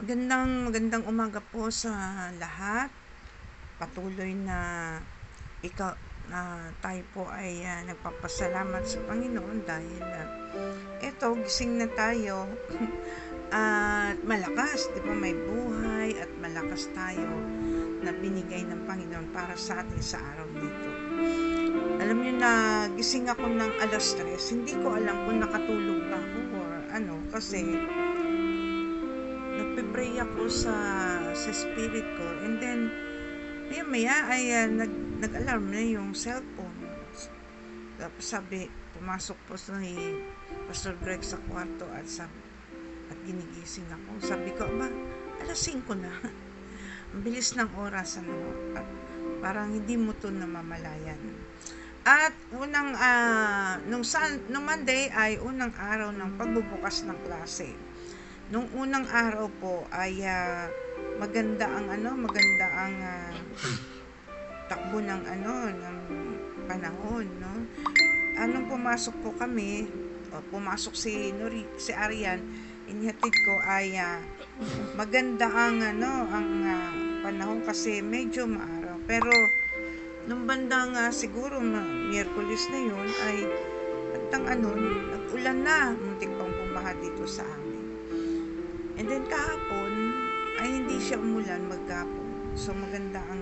Magandang umaga po sa lahat. Patuloy na ikaw tayo po ay nagpapasalamat sa Panginoon dahil eto gising na tayo at malakas, di ba, may buhay at malakas tayo na binigay ng Panginoon para sa atin sa araw nito. Alam niyo na gising ako ng 3:00, hindi ko alam kung nakatulog ba ako or ano, kasi nagpe-pray ako sa spirit ko, and then maya ay nag-alarm na yung cellphone. Tapos sabi, pumasok po si Pastor Greg sa kwarto at ginigising ako. Sabi ko, 5:00 na. Ang bilis ng oras, at parang hindi mo to namamalayan. At nung Monday ay unang araw ng pagbubukas ng klase. Nung unang araw po ay maganda ang takbo ng panahon, no? Anong pumasok po kami, pumasok si Arian, inihatid ko ay maganda ang panahon kasi medyo maaraw. Pero nung bandang siguro Miyerkules na yun ay nag-ulan na, muntik pang bumaha dito sa amin. And then kahapon ay hindi siya umulan maghapon. So maganda ang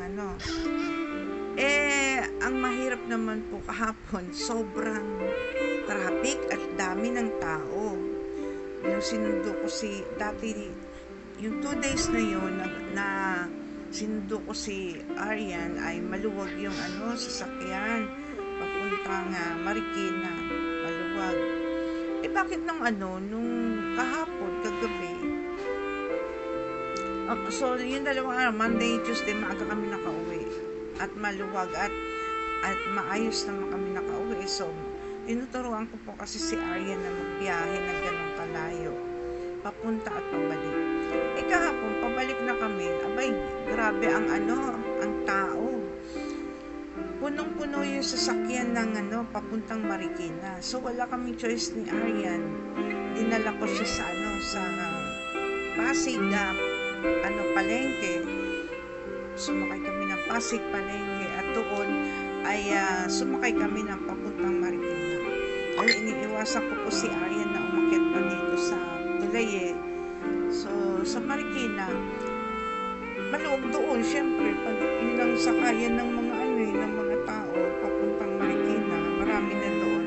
ang mahirap naman po kahapon, sobrang traffic at dami ng tao. Yung sinundo ko yung 2 days na yun na sinundo ko si Arian ay maluwag yung sasakyan papuntang Marikina, maluwag. Bakit nung kahapon, kagabi, so yung dalawang araw, Monday, Tuesday, maaga kami nakauwi at maluwag at maayos naman kami nakauwi. So tinuturuan ko po kasi si Arian na magbiyahe ng ganong kalayo, papunta at pabalik. Kahapon pabalik na kami, grabe ang tao. Punong-puno yung sasakyan ng papuntang Marikina. So wala kaming choice ni Arian. Dinala ko siya sa Pasig, palengke. Sumakay kami ng Pasig palengke at doon ay sumakay kami ng papuntang Marikina. Dahil iniiwasan ko po si Arian na umakyat pa dito sa Tulay. So sa Marikina, maluwag doon, syempre pag yun ang sakayan ng mga tao papuntang Marikina, marami na doon.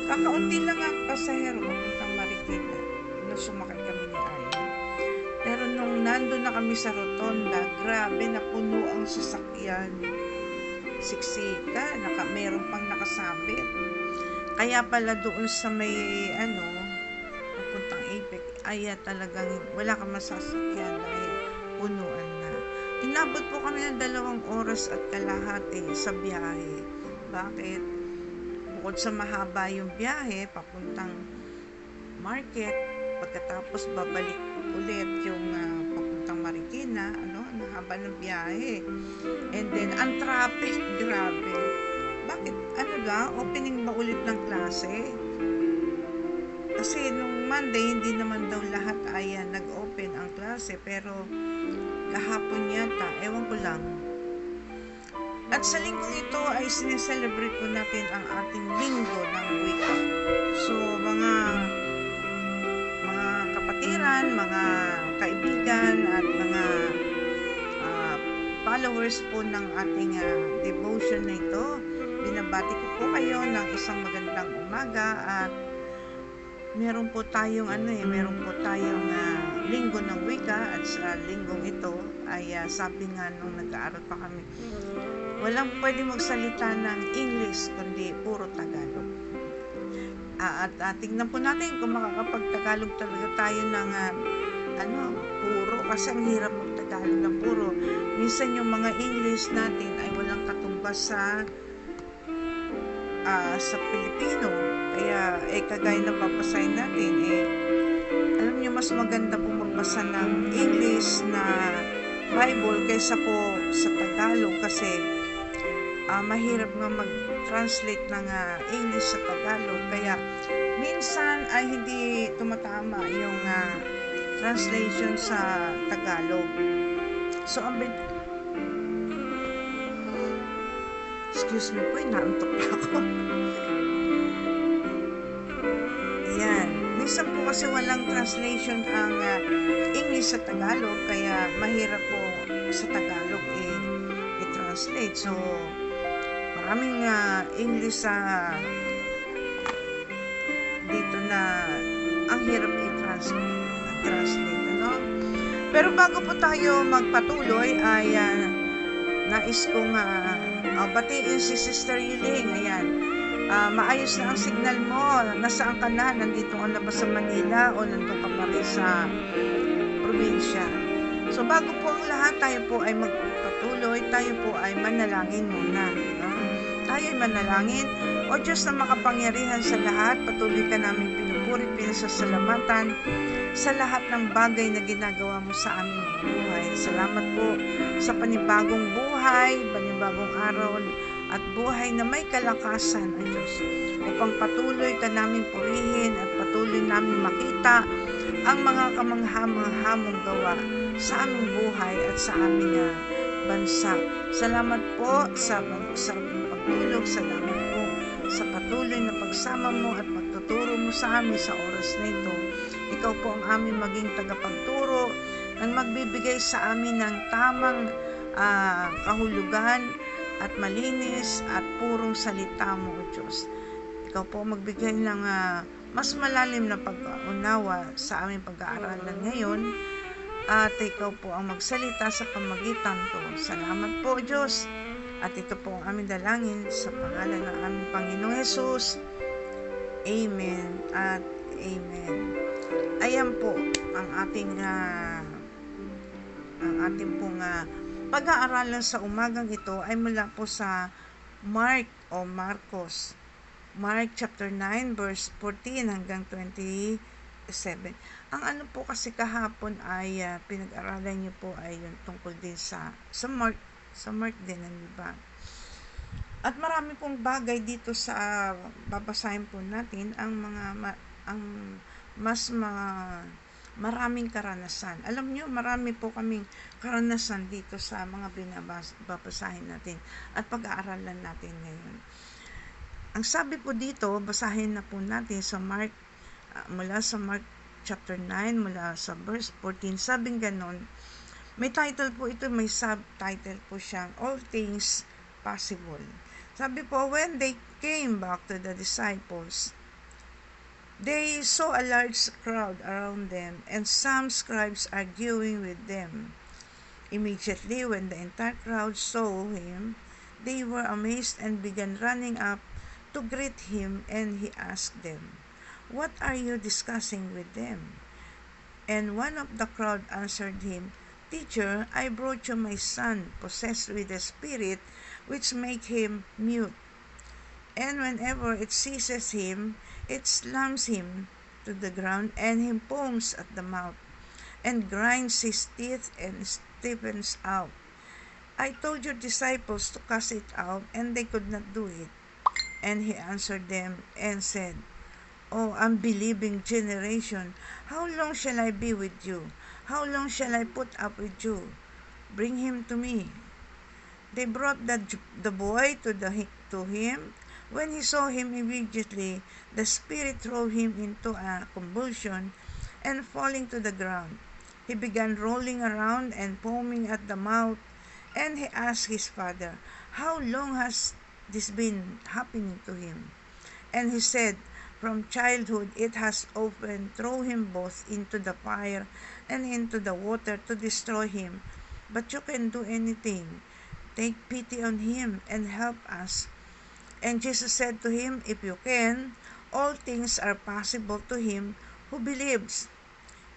Kakaunti lang ang pasahero papuntang Marikina na sumakay kami ni Arian. Pero nung nandun na kami sa Rotonda, grabe na puno ang sasakyan. Siksika, meron pang nakasabit. Kaya pala doon sa may papuntang Apex ay talagang wala kang masasakyan dahil punuan na. Inabot po kami ng 2 oras at kalahati sa biyahe. Bakit? Bukod sa mahaba yung biyahe papuntang market, pagkatapos babalik ulit yung papuntang Marikina, nahaba ng biyahe. And then ang traffic, grabe. Bakit? Opening ba ulit ng klase? Kasi nung Monday, hindi naman daw lahat ay nag-open ang klase, pero kahapon yata, ewan ko lang. At sa linggong ito ay sineselebrate po natin ang ating linggo ng wika. So mga kapatiran, mga kaibigan at mga followers po ng ating devotion na ito, binabati ko po kayo ng isang magandang umaga. At meron po tayong linggo ng wika. At sa linggong ito ay sabi nga nung nag-aaral pa kami, walang pwede magsalita ng English kundi puro Tagalog. At tingnan po natin kung makakapag-Tagalog talaga tayo ng puro, kasi ang hirap mag-Tagalog ng puro. Minsan yung mga English natin ay walang katumbas sa Pilipino. Kaya kagaya na babasahin natin, alam nyo, mas maganda po magbasa ng English na Bible kaysa po sa Tagalog, kasi mahirap nga mag-translate ng English sa Tagalog. Kaya minsan ay hindi tumatama yung translation sa Tagalog. So, excuse me po, inaantok pa ako. Ayan. Minsan po kasi walang translation ang English sa Tagalog, kaya mahirap po sa Tagalog i-translate. So, maraming English sa dito na ang hirap i-translate, ano? Pero bago po tayo magpatuloy ay nais kong batiin si Sister Yuling. Ayan, maayos na ang signal mo. Nasaan ka na? Nandito ka na ba sa Manila o nandun ka pa rin sa probinsya? So bago po ang lahat, tayo po ay magpatuloy, tayo po ay manalangin muna, no? Tayo ay manalangin. O Diyos na makapangyarihan sa lahat, patuloy ka namin pinupuri, pinasasalamatan sa lahat ng bagay na ginagawa mo sa aming buhay. Salamat po sa panibagong buhay, panibagong araw at buhay na may kalakasan, O Diyos, upang patuloy ka namin purihin at patuloy namin makita ang mga kamangha-mangha mong gawa sa aming buhay at sa aming bansa. Salamat po sa pagtulog. Salamat po sa patuloy na pagsama mo at pagtuturo mo sa amin sa oras na ito. Ikaw po ang aming maging tagapagturo ang magbibigay sa amin ng tamang kahulugan at malinis at purong salita mo, O Diyos. Ikaw po magbigay ng mas malalim na pag-unawa sa aming pag-aaralan ngayon, at ikaw po ang magsalita sa pamagitan ko. Salamat po, Diyos. At ito po ang aming dalangin sa pangalan ng aming Panginoong Hesus. Amen at Amen. Ayan po ang ating pong pag-aaralan sa umagang ito ay mula po sa Mark o Marcos. Mark chapter 9 verse 14 hanggang 27. Ang ano po kasi kahapon ay pinag-aralan niyo po ay yung tungkol din sa Mark din, di ba? At marami pong bagay dito sa babasahin po natin maraming karanasan. Alam niyo, marami po kaming karanasan dito sa mga babasahin natin at pag-aaralan natin ngayon. Ang sabi po dito, basahin na po natin sa Mark, mula sa Mark chapter 9, mula sa verse 14, sabing ganon. May title po ito, may subtitle po siyang All Things Possible. Sabi po, when they came back to the disciples, they saw a large crowd around them and some scribes arguing with them. Immediately, when the entire crowd saw him, they were amazed and began running up to greet him, and he asked them, "What are you discussing with them?" And one of the crowd answered him, "Teacher, I brought you my son, possessed with a spirit which make him mute. And whenever it seizes him, it slams him to the ground, and he foams at the mouth, and grinds his teeth and stiffens out. I told your disciples to cast it out, and they could not do it." And he answered them and said, "O unbelieving generation, how long shall I be with you? How long shall I put up with you? Bring him to me." They brought the boy to him. When he saw him, immediately the spirit threw him into a convulsion, and falling to the ground, he began rolling around and foaming at the mouth. And he asked his father, "How long has this been happening to him?" And he said, "From childhood it has often thrown him both into the fire and into the water to destroy him. But you can do anything. Take pity on him and help us." And Jesus said to him, "If you can, all things are possible to him who believes."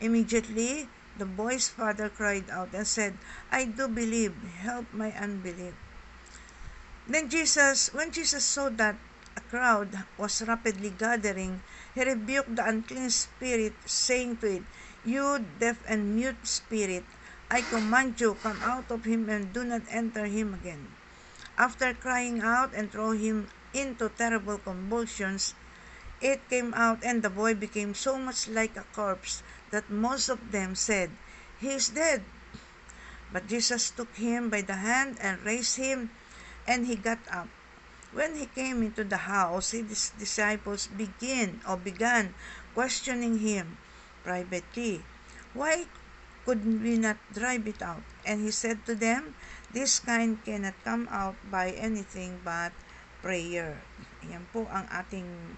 Immediately, the boy's father cried out and said, "I do believe, help my unbelief." Then when Jesus saw that a crowd was rapidly gathering, he rebuked the unclean spirit, saying to it, "You deaf and mute spirit, I command you, come out of him and do not enter him again." After crying out and throwing him into terrible convulsions, it came out, and the boy became so much like a corpse that most of them said, "He is dead." But Jesus took him by the hand and raised him, and he got up. When he came into the house, his disciples began questioning him privately. "Why could we not drive it out?" And he said to them, "This kind cannot come out by anything but prayer." Ayan po ang ating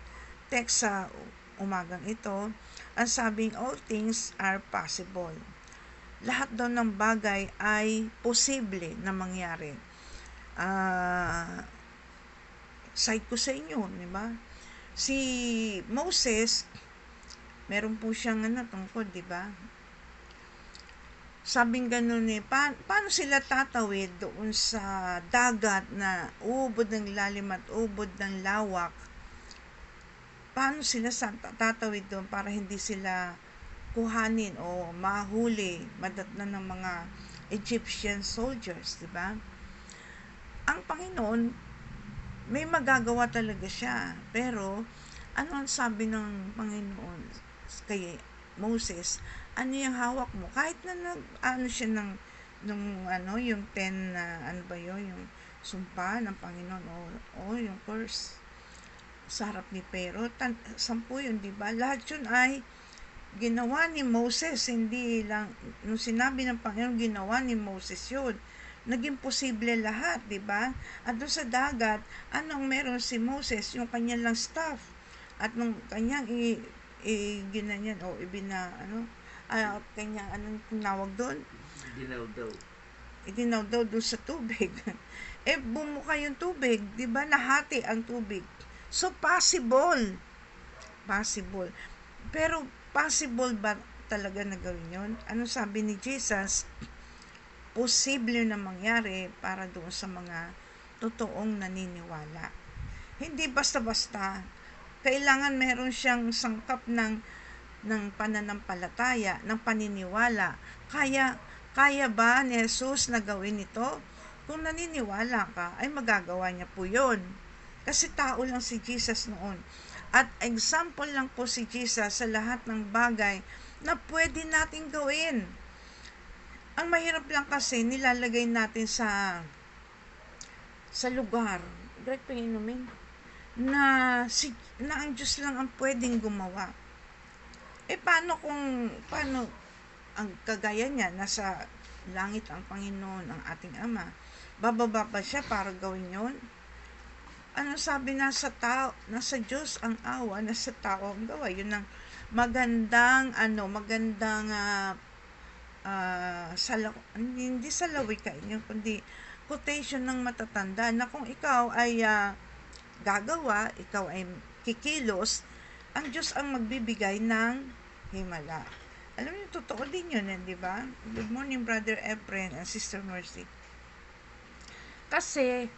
text sa umagang ito. Ang sabing, all things are possible. Lahat daw ng bagay ay posible na mangyari. Side ko sa inyo, di ba? Si Moses, meron po siyang tungkod, di ba? Sabing ganun paano sila tatawid doon sa dagat na ubod ng lalim at ubod ng lawak? Paano sila tatawid doon para hindi sila kuhanin o mahuli, madatnan ng mga Egyptian soldiers, di ba? Ang Panginoon, may magagawa talaga siya. Pero, ano ang sabi ng Panginoon kay Moses? Ano yung hawak mo? Kahit na siya yung 10 na, yung sumpa ng Panginoon o yung curse sa harap ni Pero, 10 yun, di ba? Lahat yun ay ginawa ni Moses, hindi lang, nung sinabi ng Panginoon, ginawa ni Moses yun. Naging posible lahat, di ba? At doon sa dagat, anong meron si Moses? Yung kanyang lang staff. At nung kanyang ginanyan, kanyang, anong tinawag doon? Idinaw daw doon sa tubig. Bumuka yung tubig, di ba? Nahati ang tubig. So, possible. Pero, possible ba talaga na gawin yun? Ano sabi ni Jesus? Posible na mangyari para doon sa mga totoong naniniwala. Hindi basta-basta. Kailangan meron siyang sangkap ng pananampalataya, ng paniniwala. Kaya ba ni Jesus na gawin ito? Kung naniniwala ka, ay magagawa niya po yun. Kasi tao lang si Jesus noon. At example lang po si Jesus sa lahat ng bagay na pwede nating gawin. Ang mahirap lang kasi nilalagay natin sa lugar, direct inumin, na ang Diyos lang ang pwedeng gumawa. Paano ang kagaya niya, nasa langit ang Panginoon, ang ating Ama, bababa pa siya para gawin yon? Ano sabi, nasa Diyos ang awa, nasa tao ang gawa. Yun ang magandang hindi salawika yun, kundi quotation ng matatanda na kung ikaw ay gagawa, ikaw ay kikilos, ang Diyos ang magbibigay ng himala. Alam niyo, totoo din yun, di ba? Good morning, Brother Efren and Sister Mercy. Kasi,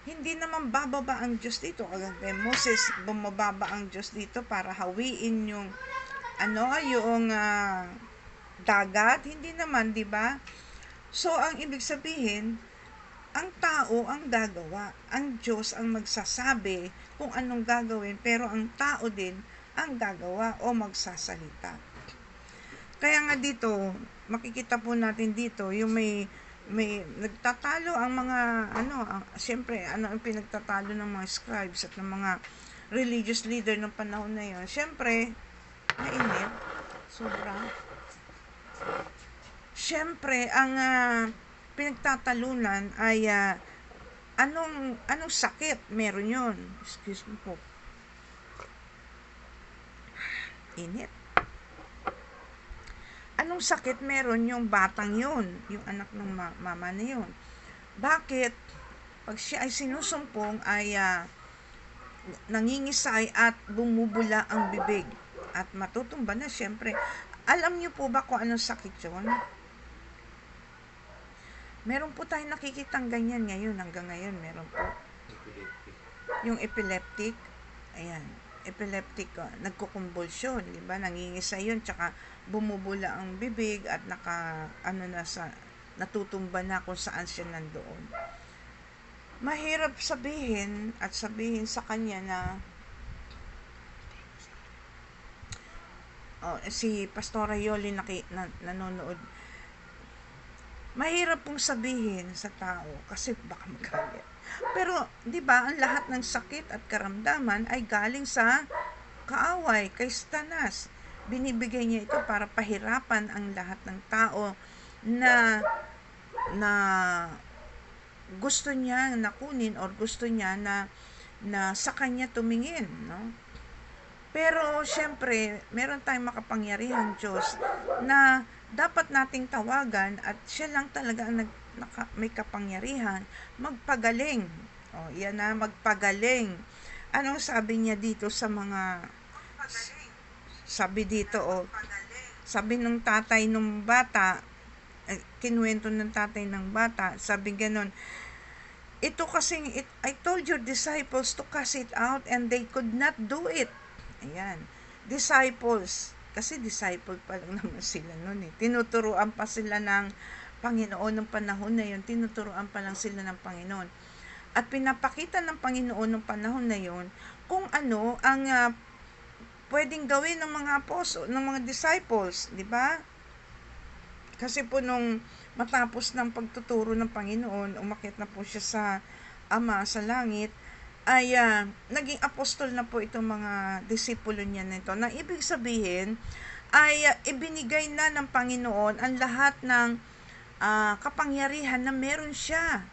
hindi naman bababa ang Diyos dito. Kagaya Moses, bumababa ang Diyos dito para hawiin yung dagat. Hindi naman, di ba? So, ang ibig sabihin, ang tao ang gagawa. Ang Diyos ang magsasabi kung anong gagawin, pero ang tao din ang gagawa o magsasalita. Kaya nga dito, makikita po natin dito, yung may nagtatalo ang mga siyempre ang pinagtatalo ng mga scribes at ng mga religious leader ng panahon na yon. Siyempre mainit, sobra. Siyempre ang pinagtatalunan ay anong sakit meron yon. Excuse me po, init. Anong sakit meron yung batang yun, yung anak ng mama na yun? Bakit? Pag siya ay sinusumpong ay nangingisay at bumubula ang bibig at matutumba na siyempre. Alam niyo po ba kung anong sakit yun? Meron po tayong nakikitang ganyan ngayon, hanggang ngayon meron po. Yung epileptic, ayan. Epileptic, nagkukumbulsyon, di ba? Nangingisay yun, tsaka bumubula ang bibig at natutumba na kung saan siya nandoon. Mahirap sabihin sa kanya na si Pastora Yoli nanonood. Mahirap pong sabihin sa tao kasi baka magalit. Pero 'di ba, ang lahat ng sakit at karamdaman ay galing sa kaaway kay Satanas. Binibigay niya ito para pahirapan ang lahat ng tao na na gusto niya nakunin or gusto niya na sa kanya tumingin, no? Pero syempre, meron tayong makapangyarihang Diyos na dapat nating tawagan at siya lang talaga ang may kapangyarihan magpagaling. Yan na, magpagaling. Anong sabi niya dito sa mga sabi dito sabi ng tatay ng bata, kinuwento ng tatay ng bata, sabi ganon, ito kasing I told your disciples to cast it out and they could not do it. Ayan. Disciples. Kasi disciple pa lang naman sila noon eh. Tinuturuan pa sila ng Panginoon ng panahon na yun. Tinuturuan pa lang sila ng Panginoon. At pinapakita ng Panginoon ng panahon na yun kung ano ang pwedeng gawin ng mga apostol, ng mga disciples. Diba? Kasi po nung matapos ng pagtuturo ng Panginoon, umakyat na po siya sa Ama sa langit, ay naging apostol na po itong mga disipulo niya nito. Na ibig sabihin ay ibinigay na ng Panginoon ang lahat ng kapangyarihan na meron siya.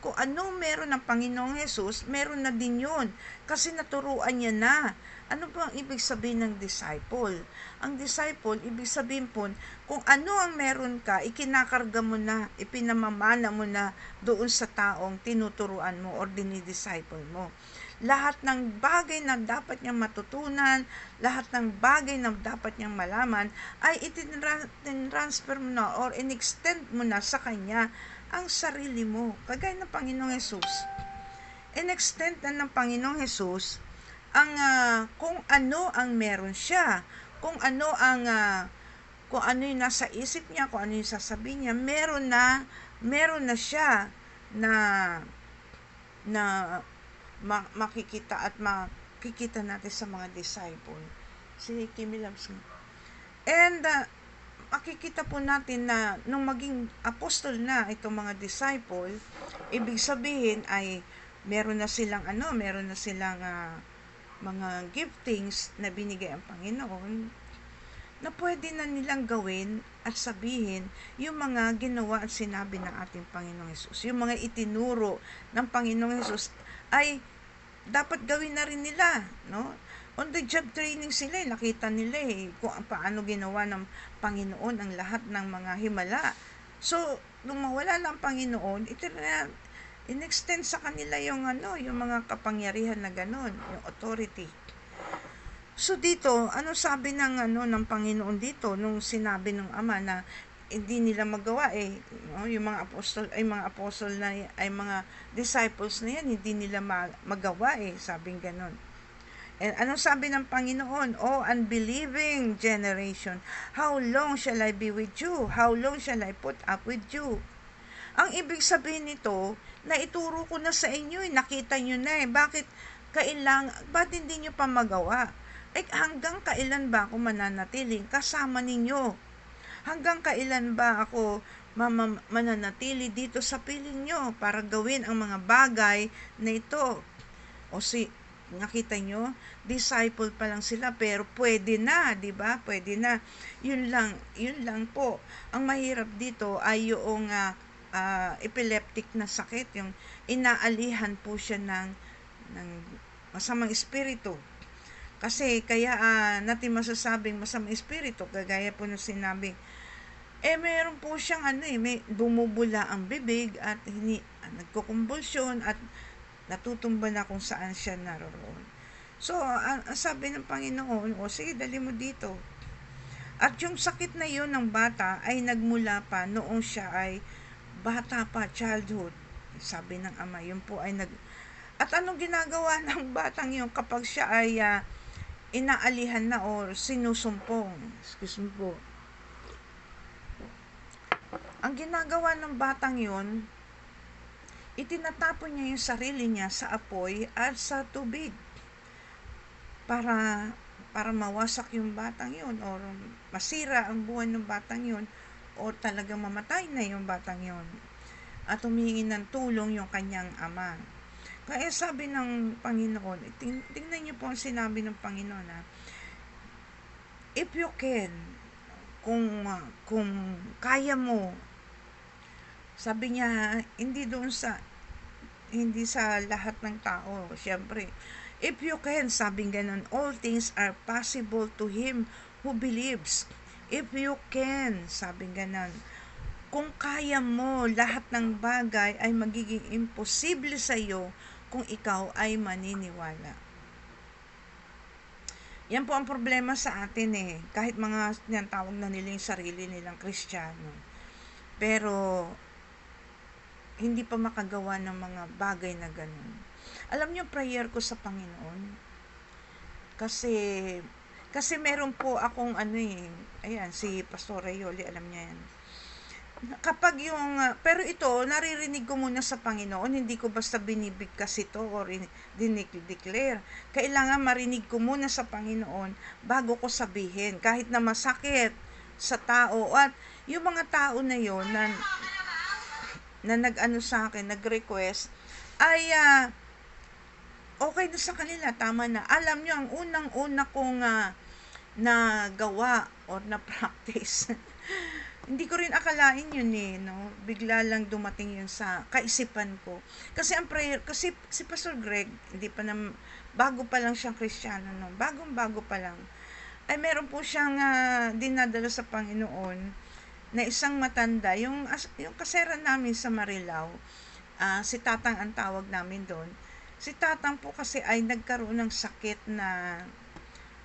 Kung ano meron ng Panginoong Jesus, meron na din yun. Kasi naturuan niya na. Ano ba ang ibig sabihin ng disciple? Ang disciple, ibig sabihin po, kung ano ang meron ka, ikinakarga mo na, ipinamamana mo na doon sa taong tinuturuan mo or dinidisciple mo. Lahat ng bagay na dapat niyang matutunan, lahat ng bagay na dapat niyang malaman, ay itinransfer mo na or in-extend mo na sa kanya ang sarili mo. Kagaya ng Panginoong Jesus. In-extend na ng Panginoong Jesus ang kung ano ang meron siya, kung ano yung nasa isip niya, kung ano yung sasabihin niya, meron na siya na makikita at makikita natin sa mga disciple. Si Kimmy loves me. And makikita po natin na nung maging apostol na itong mga disciple, ibig sabihin ay meron na silang mga giftings na binigay ang Panginoon na pwede na nilang gawin at sabihin yung mga ginawa at sinabi ng ating Panginoong Hesus. Yung mga itinuro ng Panginoong Hesus ay dapat gawin na rin nila, no? On the job training sila, nakita nila kung paano ginawa ng Panginoon ang lahat ng mga himala. So, nung mawala na ang Panginoon, in-extend sa kanila yung mga kapangyarihan na ganon, yung authority. So dito, ano sabi ng Panginoon dito nung sinabi ng Ama na hindi nila magawa yung mga apostol na ay mga disciples na yan, hindi nila magawa sabing ganon. And anong sabi ng Panginoon? Oh, unbelieving generation, how long shall I be with you? How long shall I put up with you? Ang ibig sabihin nito, naituro ko na sa inyo, nakita nyo na bakit hindi nyo pa magawa? Hanggang kailan ba ako mananatiling kasama ninyo? Hanggang kailan ba ako mananatili dito sa piling nyo para gawin ang mga bagay na ito? Nakita nyo, disciple pa lang sila pero pwede na, di ba? Pwede na. Yun lang po. Ang mahirap dito ay yung epileptic na sakit, yung inaalihan po siya ng masamang espiritu. Kasi kaya natin masasabing masamang espiritu, kagaya po nung sinabi, meron po siyang may bumubula ang bibig at nagkukumbulsyon at natutumba na kung saan siya naroon. So, ang sabi ng Panginoon, sige, dali mo dito. At yung sakit na yun ng bata ay nagmula pa noong siya ay bata pa, childhood. Sabi ng Ama, yun po ay At anong ginagawa ng batang yun kapag siya ay inaalihan na o sinusumpong? Excuse me po. Ang ginagawa ng batang yun, itinatapon niya yung sarili niya sa apoy at sa tubig para para mawasak yung batang yun or masira ang buhay ng batang yun o talagang mamatay na yung batang yun at humingi ng tulong yung kanyang ama. Kaya sabi ng Panginoon, tingnan niyo po ang sinabi ng Panginoon if you can, kung kaya mo, sabi niya, hindi sa lahat ng tao, syempre, if you can, sabi ganon, all things are possible to him who believes. If you can, sabi ganon, kung kaya mo, lahat ng bagay ay magiging imposible sa iyo kung ikaw ay maniniwala. Yan po ang problema sa atin kahit mga tawag na nila yung sarili nilang Kristiyano. Pero hindi pa makagawa ng mga bagay na ganun. Alam niyo, prayer ko sa Panginoon, kasi meron po akong ayan, si Pastor Rayoli, alam niya yan. Kapag pero ito, naririnig ko muna sa Panginoon, hindi ko basta binibigkas ito or dineclare. Kailangan marinig ko muna sa Panginoon bago ko sabihin, kahit na masakit sa tao. At yung mga tao na yon na nag-ano sa akin, nag-request, ay okay na sa kanila, tama na. Alam nyo, ang unang-una kong nagawa or na-practice, hindi ko rin akalain yun no? Bigla lang dumating yun sa kaisipan ko. Kasi ang prayer, kasi si Pastor Greg, bago pa lang siyang Kristiyano, no? Bagong-bago pa lang, ay meron po siyang dinadala sa Panginoon na isang matanda, yung kasera namin sa Marilao, si Tatang ang tawag namin doon. Si Tatang po kasi ay nagkaroon ng sakit na,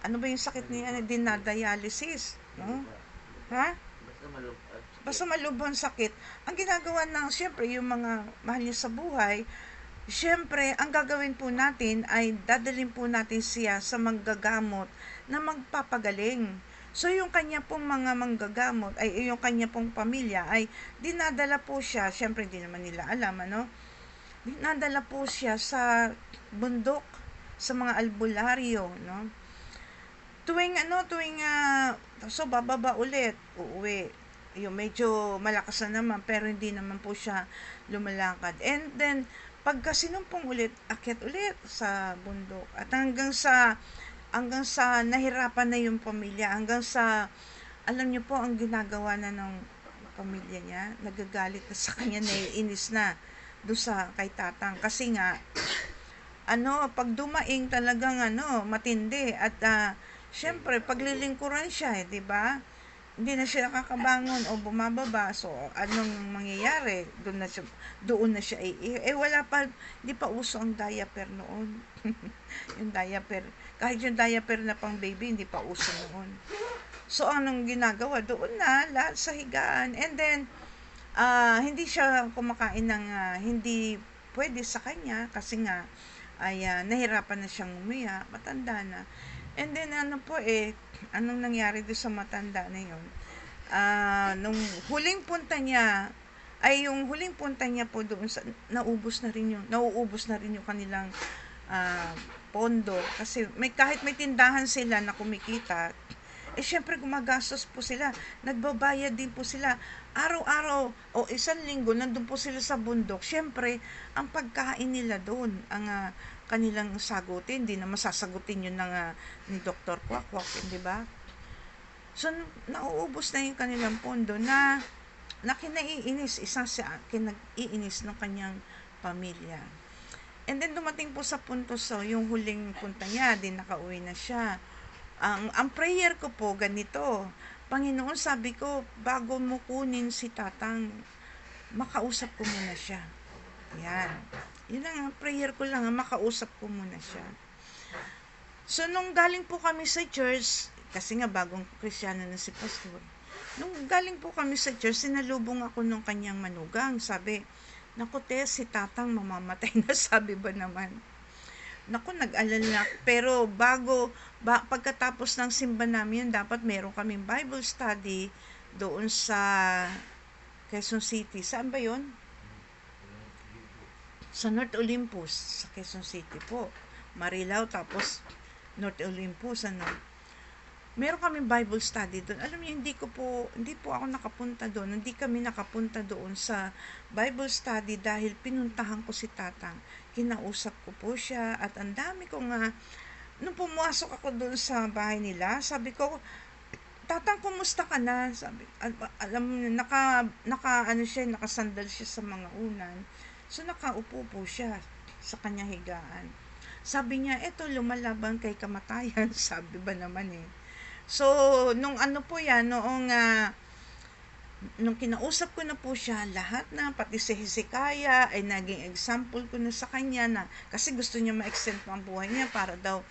ano ba yung sakit niya? Dinadialysis, no? Ha? Basta malubhang sakit. Ang ginagawa siyempre, yung mga mahal niya sa buhay, siyempre, ang gagawin po natin ay dadalhin po natin siya sa manggagamot na magpapagaling. So, yung kanya pong mga manggagamot, yung kanya pong pamilya, ay dinadala po siya, siyempre, hindi naman nila alam, dinadala po siya sa bundok, sa mga albularyo, no? So bababa ulit, uuwi. Yung medyo malakas na naman, pero hindi naman po siya lumalakad. And then, pagka sinumpong ulit, akyat ulit sa bundok. At hanggang sa nahirapan na yung pamilya, hanggang sa, alam niyo po, ang ginagawa na ng pamilya niya, nagagalit na sa kanya, naiinis na doon sa kay Tatang. Kasi nga, pag dumaing talagang matindi at syempre, paglilingkuran siya, di ba? Hindi na siya nakakabangon o bumababa. So, anong mangyayari? Doon na siya. Wala pa, hindi pa uso ang diaper noon. Yung diaper, kahit yung diaper na pang baby, hindi pa uso noon. So, anong ginagawa? Doon na, lahat sa higaan. And then, hindi siya kumakain ng hindi pwede sa kanya kasi nga, nahirapan na siyang umuya, matanda na. And then anong nangyari doon sa matanda na yun? Nung huling punta niya, yung huling punta niya po doon nauubos na rin yung kanilang pondo. Kasi kahit may tindahan sila na kumikita, syempre gumagastos po sila, nagbabayad din po sila, araw-araw o isang linggo, nandun po sila sa bundok. Syempre, ang pagkain nila doon, ang kanilang sagutin, hindi na masasagutin yun ni Dr. Kwak-Kwak, di ba? So, nauubos na yung kanilang pondo na kinaiinis, kinaiinis ng kanyang pamilya. And then, dumating po sa punto, so, yung huling punta niya, din nakauwi na siya. Ang prayer ko po, ganito, Panginoon, sabi ko, bago mo kunin si Tatang, makausap ko muna siya. Yan. Yun ang prayer ko lang, makausap ko muna siya. So, nung galing po kami sa church, kasi nga bagong Kristiyano na si Pastor, nung galing po kami sa church, sinalubong ako nung kanyang manugang. Sabi, naku te, si Tatang mamamatay na, sabi ba naman. Naku, nag-alala. Pero pagkatapos ng simba namin, dapat meron kaming Bible study doon sa Quezon City. Saan ba yun? Sa North Olympus, sa Quezon City po. Marilao, tapos North Olympus, meron kaming Bible study doon. Alam niyo, hindi po ako nakapunta doon. Hindi kami nakapunta doon sa Bible study dahil pinuntahan ko si Tatang. Kinausap ko po siya at ang dami ko nga, nung pumasok ako doon sa bahay nila, sabi ko, Tatang, kumusta ka na? Sabi, alam mo, ano siya, nakasandal siya sa mga unan. So, nakaupo po siya sa kanyang higaan. Sabi niya, eto, lumalaban kay kamatayan. Sabi ba naman eh. So, nung ano po yan, nung kinausap ko na po siya, lahat na, pati si Hezekiah, ay naging example ko na sa kanya na, kasi gusto niya ma-extend ang buhay niya para daw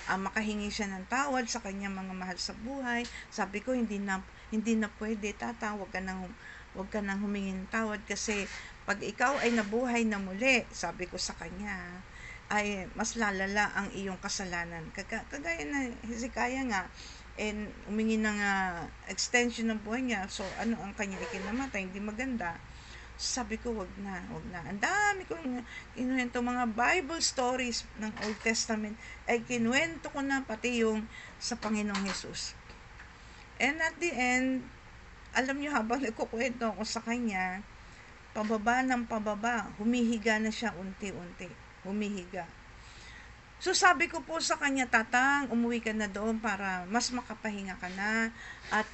makahingi siya ng tawad sa kanyang mga mahal sa buhay. Sabi ko, hindi na pwede, Tata, wag ka nang humingi ng tawad kasi pag ikaw ay nabuhay na muli, sabi ko sa kanya, ay mas lalala ang iyong kasalanan. Kagaya na Hezekiah nga, and humingi ng extension ng buhay niya. So, ano ang kanya ikinamatay? Hindi maganda. Sabi ko, wag na. Ang dami kong kinuwento, mga Bible stories ng Old Testament, ay kinuwento ko na pati yung sa Panginoong Jesus. And at the end, alam niyo, habang nagkukwento ako sa kanya, pababa ng pababa, humihiga na siya unti-unti. Humihiga. So sabi ko po sa kanya, Tatang, umuwi ka na doon para mas makapahinga ka na at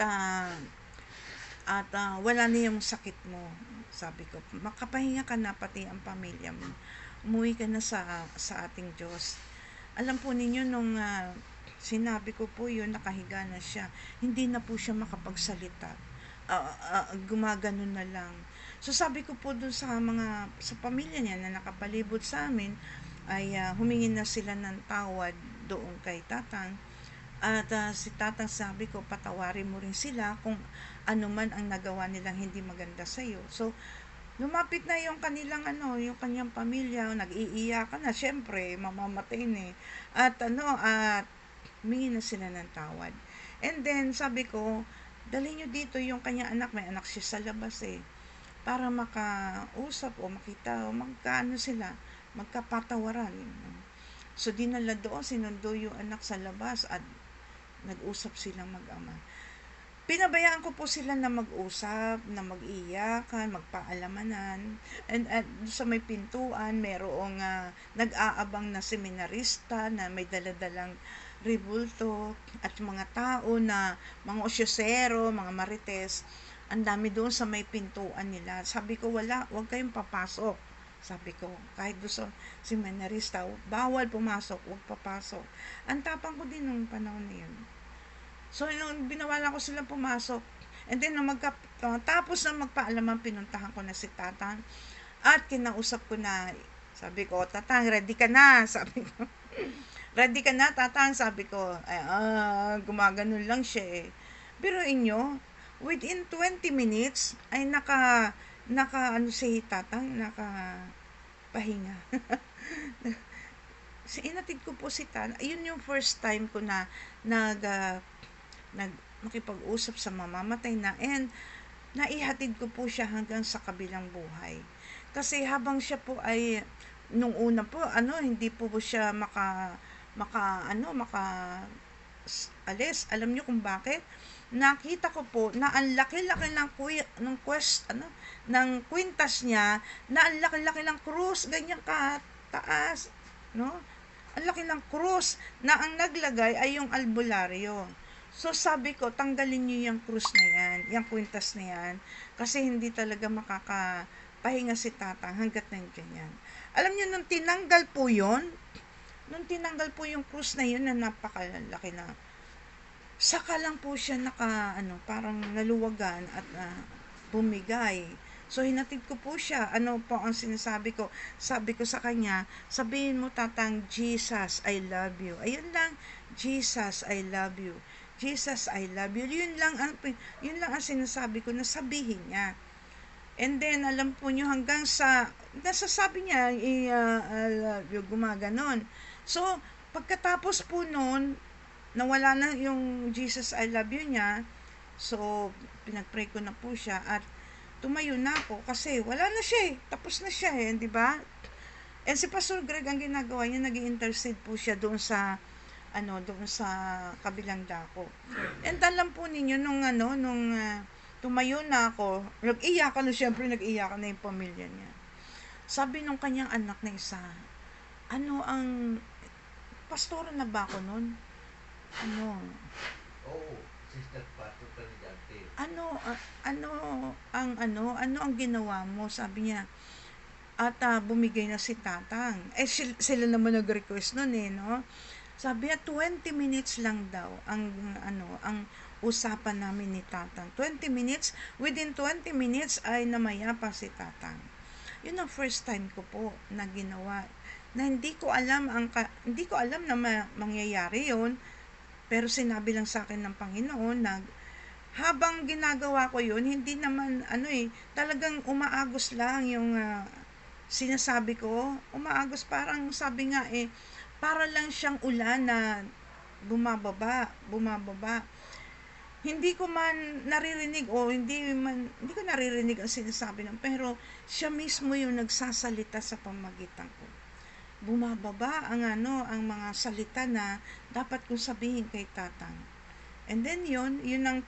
wala na yung sakit mo. Sabi ko, makapahinga ka na pati ang pamilya mo. Umuwi ka na sa ating Diyos. Alam po ninyo, nung sinabi ko po yun, nakahiga na siya. Hindi na po siya makapagsalita. Gumaganon na lang. So sabi ko po doon sa pamilya niya na nakapalibot sa amin, ay humingi na sila ng tawad doon kay Tatang. At si Tatang, sabi ko, patawarin mo rin sila kung ano man ang nagawa nilang hindi maganda sa iyo. So, lumapit na yung kanilang yung kanyang pamilya, nag-iiyakan na, syempre, mamamatay na eh. At humingi na sila ng tawad. And then, sabi ko, dali nyo dito yung kanyang anak, may anak siya sa labas eh, para makausap o makita o magkaano sila, magkapatawaran. So, dinala doon, sinundo yung anak sa labas at nag-usap silang mag-ama. Pinabayaan ko po sila na mag-usap, na mag-iyakan, magpaalamanan. And sa may pintuan, merong nag-aabang na seminarista na may daladalang ribulto at mga tao na mga osyosero, mga marites. Ang dami doon sa may pintuan nila. Sabi ko, wag kayong papasok. Sabi ko, kahit doon sa seminarista, bawal pumasok, huwag papasok. Ang tapang ko din nung panahon na yun. So, nung binawalan ko silang pumasok, and then, tapos na magpaalaman, pinuntahan ko na si Tatang, at kinausap ko na, sabi ko, Tatang, ready ka na, sabi ko. Ready ka na, Tatang, sabi ko. Gumaganon lang siya eh. Pero inyo, within 20 minutes, ay si Tatang, pahinga. Inatid ko po si Tatang. Ayun yung first time ko na makipag-usap sa mamamatay na, and naihatid ko po siya hanggang sa kabilang buhay. Kasi habang siya po ay, nung una po, hindi po siya alis. Alam niyo kung bakit? Nakita ko po na ang laki-laki ng kwintas niya, na ang laki-laki ng krus, ganyan kataas, no? Ang laki ng krus na ang naglagay ay yung albularyo. So sabi ko, tanggalin niyo yung krus na yan, yung kwintas na yan, kasi hindi talaga makakapahinga si Tatang hanggat nandiyan yan. Alam niyo, nung tinanggal po yung krus na yun na napakalaki na, saka lang po siya parang naluwagan at bumigay. So, hinatid ko po siya. Ano po ang sinasabi ko? Sabi ko sa kanya, sabihin mo, Tatang, Jesus, I love you. Ayun lang, Jesus, I love you. Jesus, I love you. Yun lang ang sinasabi ko na sabihin niya. And then, alam po nyo, hanggang sa, nasasabi niya, I love you, gumaganon. So, pagkatapos po nun, nawala na yung Jesus, I love you niya. So, pinag-pray ko na po siya at tumayo na ako kasi wala na siya eh. Tapos na siya di ba? And si Pastor Greg, ang ginagawa niya, nag-i-intercede po siya doon sa doon sa kabilang dako. And alam po ninyo, nung tumayo na ako, nag-iyakan na, syempre nag-iyakan na yung pamilya niya. Sabi nung kanyang anak na isa, pastora na ba ako nun? Sister pastor ka ni dati. Ano ang ginawa mo? Sabi niya, at bumigay na si Tatang. Sila naman nag-request nun no? Sabi niya, 20 minutes lang daw ang usapan namin ni Tatang. 20 minutes, within 20 minutes ay namaya pa si Tatang. Yun ang first time ko po na ginawa na hindi ko alam na mangyayari yun, pero sinabi lang sa akin ng Panginoon na habang ginagawa ko yun, hindi naman talagang umaagos lang yung sinasabi ko, umaagos, parang sabi nga para lang siyang ulan na bumababa. Hindi ko man naririnig hindi ko naririnig ang sinasabi ng, pero siya mismo yung nagsasalita sa pamagitan ko. Bumababa ang mga salita na dapat kong sabihin kay Tatang. And then yun ang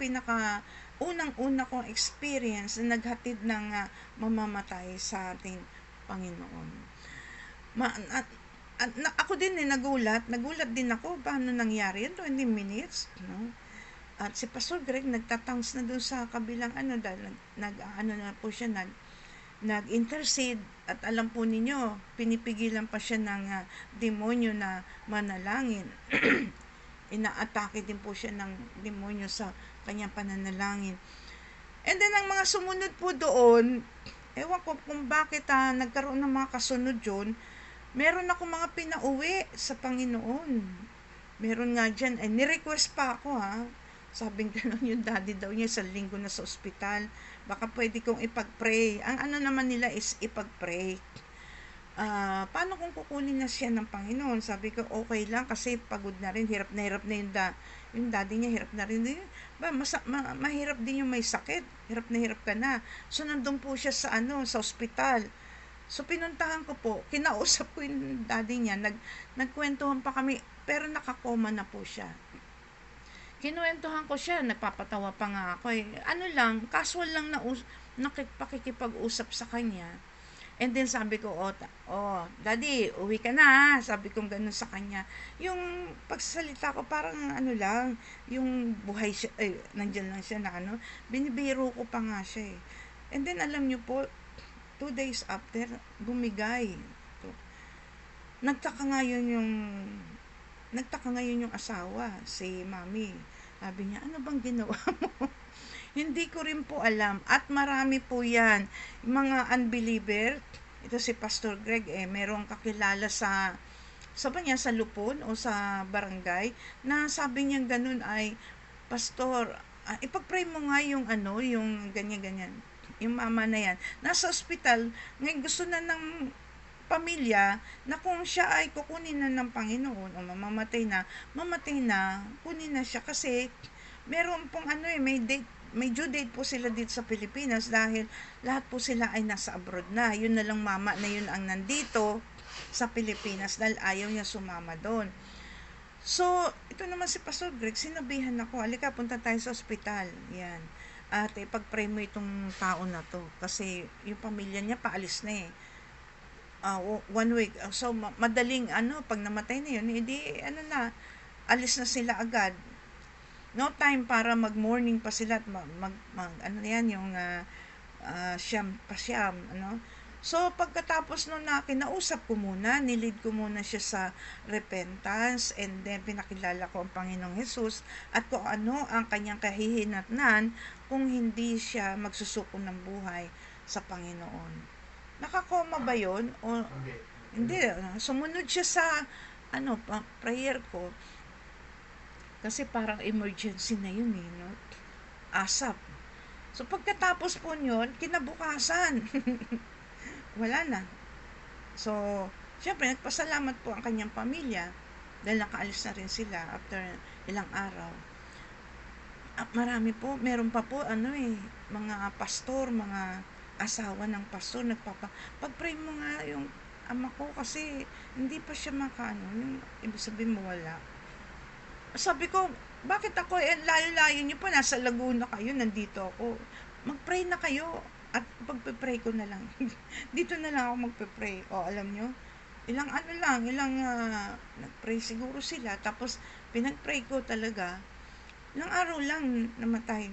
unang-una kong experience na naghatid ng mamamatay sa ating Panginoon. Ako din nagulat din ako paano nangyari yun, 20 minutes, no? At si Pastor Greg nagtatangs na doon sa kabilang dahil na po siya nag-intercede, at alam po ninyo, pinipigilan pa siya ng demonyo na manalangin. Inaatake din po siya ng demonyo sa kanyang pananalangin. And then ang mga sumunod po doon, ewan ko kung bakit nagkaroon ng mga kasunod yun, meron ako mga pinauwi sa Panginoon. Meron nga dyan, nirequest pa ako Sabing gano'n yung daddy daw niya, sa linggo na sa ospital. Baka pwede kong ipag-pray. Ang naman nila is ipag-pray. Paano kung kukunin na siya ng Panginoon? Sabi ko, okay lang kasi pagod na rin. Hirap na yung daddy niya, hirap na rin. Mahirap din yung may sakit. Hirap ka na. So, nandun po siya sa ospital. So, pinuntahan ko po. Kinausap ko yung daddy niya. Nagkwentuhan pa kami. Pero nakakoma na po siya. Kinuwentuhan ko siya, nagpapatawa pa nga ako casual lang na pakikipag-usap sa kanya. And then sabi ko, daddy, uwi ka na, sabi ko ganun sa kanya. Yung pagsasalita ko parang lang, yung buhay siya, nandyan lang siya na binibiro ko pa nga siya And then alam niyo po, 2 days after, bumigay. Nagtaka ngayon yung asawa, si Mami. Sabi niya, ano bang ginawa mo? Hindi ko rin po alam. At marami po yan. Mga unbeliever, ito si Pastor Greg, merong kakilala sa Lupon o sa barangay, na sabi niya ganun ay, Pastor, ipag-pray mo nga yung ganyan-ganyan. Yung mama na yan. Nasa ospital, ngayon gusto na ng pamilya na kung siya ay kukunin na ng Panginoon o mamatay na, kunin na siya kasi meron pong may due date po sila dito sa Pilipinas dahil lahat po sila ay nasa abroad na. Yun na lang mama na yun ang nandito sa Pilipinas dahil ayaw niya sumama doon. So, ito naman si Pastor Greg, sinabihan ako, halika, punta tayo sa ospital. Yan. At pag-pray mo itong tao na to kasi yung pamilya niya paalis na 1 week. So, madaling pag namatay na yun, alis na sila agad. No time para mag-morning pa sila at yung siyam. So, pagkatapos nun kinausap ko muna, nilid ko muna siya sa repentance, and then pinakilala ko ang Panginoong Jesus at kung ano ang kanyang kahihinatnan kung hindi siya magsusuko ng buhay sa Panginoon. Nakakoma ba yun? O hindi? Sumunod siya sa prayer ko. Kasi parang emergency na yun no? ASAP. So pagkatapos po yun, kinabukasan. Wala na. So, syempre, nagpasalamat po ang kanyang pamilya dahil nakaalis na rin sila after ilang araw. At marami po, meron pa po mga pastor, mga asawa ng pastor pag-pray mo nga yung ama ko kasi hindi pa siya yung ibig sabihin mo wala. Sabi ko, bakit ako, layo-layo niyo po, nasa Laguna kayo, nandito ako. Mag-pray na kayo at pagpe-pray ko na lang. Dito na lang ako magpe-pray. O, alam nyo, nag-pray siguro sila, tapos pinag-pray ko talaga, ilang araw lang namatay.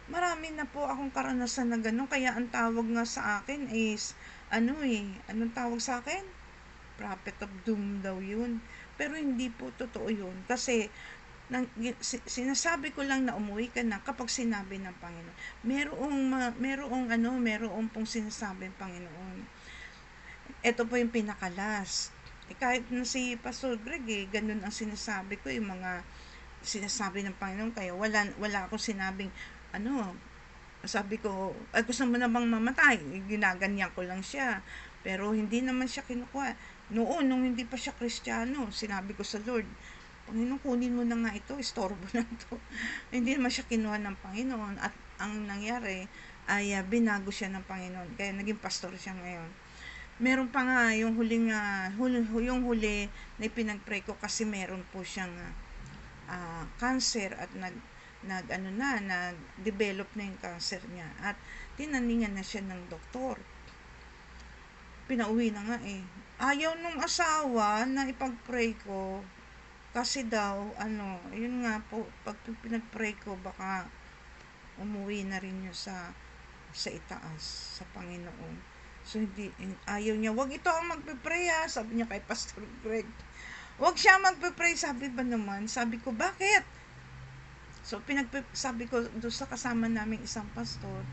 Marami na po akong karanasan na gano'n, kaya ang tawag nga sa akin is, anong tawag sa akin? Prophet of Doom daw yun. Pero hindi po totoo yun. Kasi, sinasabi ko lang na umuwi ka na kapag sinabi ng Panginoon. Merong pong sinasabi ng Panginoon. Ito po yung pinakalas. Kahit na si Pastor Greg, ganun ang sinasabi ko, yung mga sinasabi ng Panginoon, kaya wala akong sinabing, sabi ko, ay gusto mo na bang mamatay? Ginaganyan ko lang siya. Pero hindi naman siya kinukuha. Noon, nung hindi pa siya Kristiyano, sinabi ko sa Lord, Panginoon, kunin mo na nga ito, istorbo na ito. Hindi naman siya kinuha ng Panginoon. At ang nangyari ay binago siya ng Panginoon. Kaya naging pastor siya ngayon. Meron pa nga yung huli na pinag-pray ko kasi meron po siyang cancer at nag-develop na yung cancer niya at tinaningan na siya ng doktor. Pinauwi na nga Ayaw nung asawa na ipag-pray ko kasi daw, yun nga po, pag pinag-pray ko, baka umuwi na rin yun sa itaas, sa Panginoon. So, ayaw niya, wag ito ang magpe-pray sabi niya kay Pastor Greg. Wag siya magpe-pray, sabi ba naman? Sabi ko, bakit? So, sabi ko doon sa kasama naming isang pastor,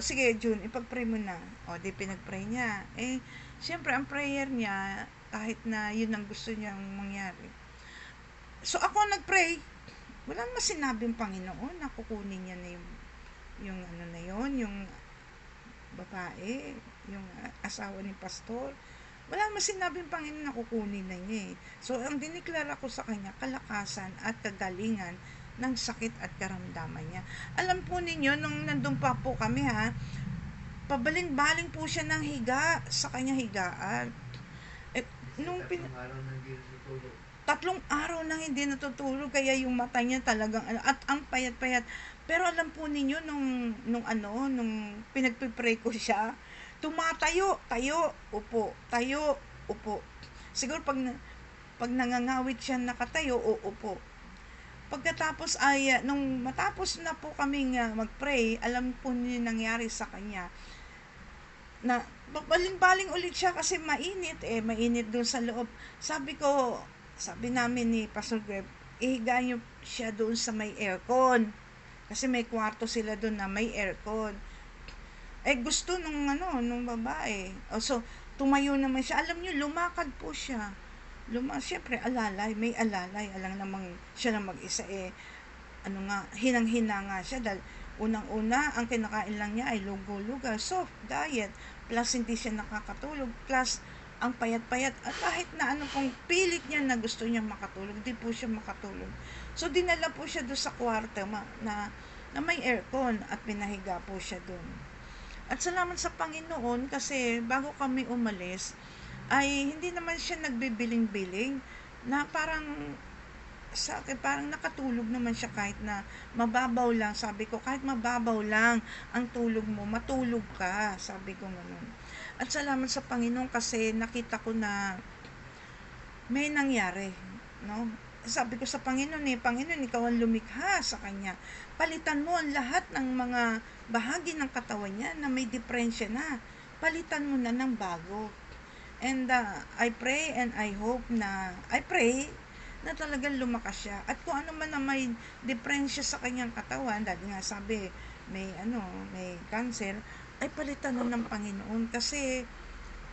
sige June, ipag-pray mo na. Di pinag-pray niya. Siyempre, ang prayer niya, kahit na yun ang gusto niyang mangyari. So, ako nag-pray. Wala naman sinabing Panginoon na kukunin niya na yung babae, yung asawa ni pastor. Wala naman sinabing Panginoon na kukunin na niya So, ang diniklara ko sa kanya, kalakasan at kagalingan ng sakit at karamdaman niya. Alam po ninyo, nung nandun pa po kami pabaling-baling po siya ng higa sa kanya higaan. Tatlong araw nang hindi natutulog, kaya yung mata niya talagang, at ang payat-payat. Pero alam po ninyo, nung pinagpipray ko siya, tumatayo, upo, upo. Siguro pag nangangawit siya nakatayo, upo. Pagkatapos nung matapos na po kaming mag-pray, alam po niyo nangyari sa kanya, na baling-baling ulit siya kasi mainit doon sa loob. Sabi namin ni Pastor Greg, ihiga niyo siya doon sa may aircon. Kasi may kwarto sila doon na may aircon. Gusto nung babae. So, tumayo naman siya. Alam niyo, lumakad po siya. Siyempre, may alalay. Alam namang siya na mag-isa hinang-hina nga siya dahil unang-una, ang kinakain lang niya ay lugo-luga, soft diet, plus hindi siya nakakatulog, plus ang payat-payat, at kahit na pong pilit niya na gusto niya makatulog, di po siya makatulog. So, dinala po siya doon sa kwarto na may aircon at pinahiga po siya doon. At salamat sa Panginoon kasi bago kami umalis, ay hindi naman siya nagbibiling-biling na parang sa akin, parang nakatulog naman siya kahit na mababaw lang. Sabi ko, kahit mababaw lang ang tulog mo, matulog ka. Sabi ko gano'n. At salamat sa Panginoon kasi nakita ko na may nangyari. No? Sabi ko sa Panginoon, Panginoon, ikaw ang lumikha sa kanya. Palitan mo ang lahat ng mga bahagi ng katawan niya na may diferensya na. Palitan mo na ng bago. And I pray and I pray na talagang lumakas siya. At kung ano man na may diferensya sa kanyang katawan, dahil nga sabi, may cancer, ay palitan na ng Panginoon. Kasi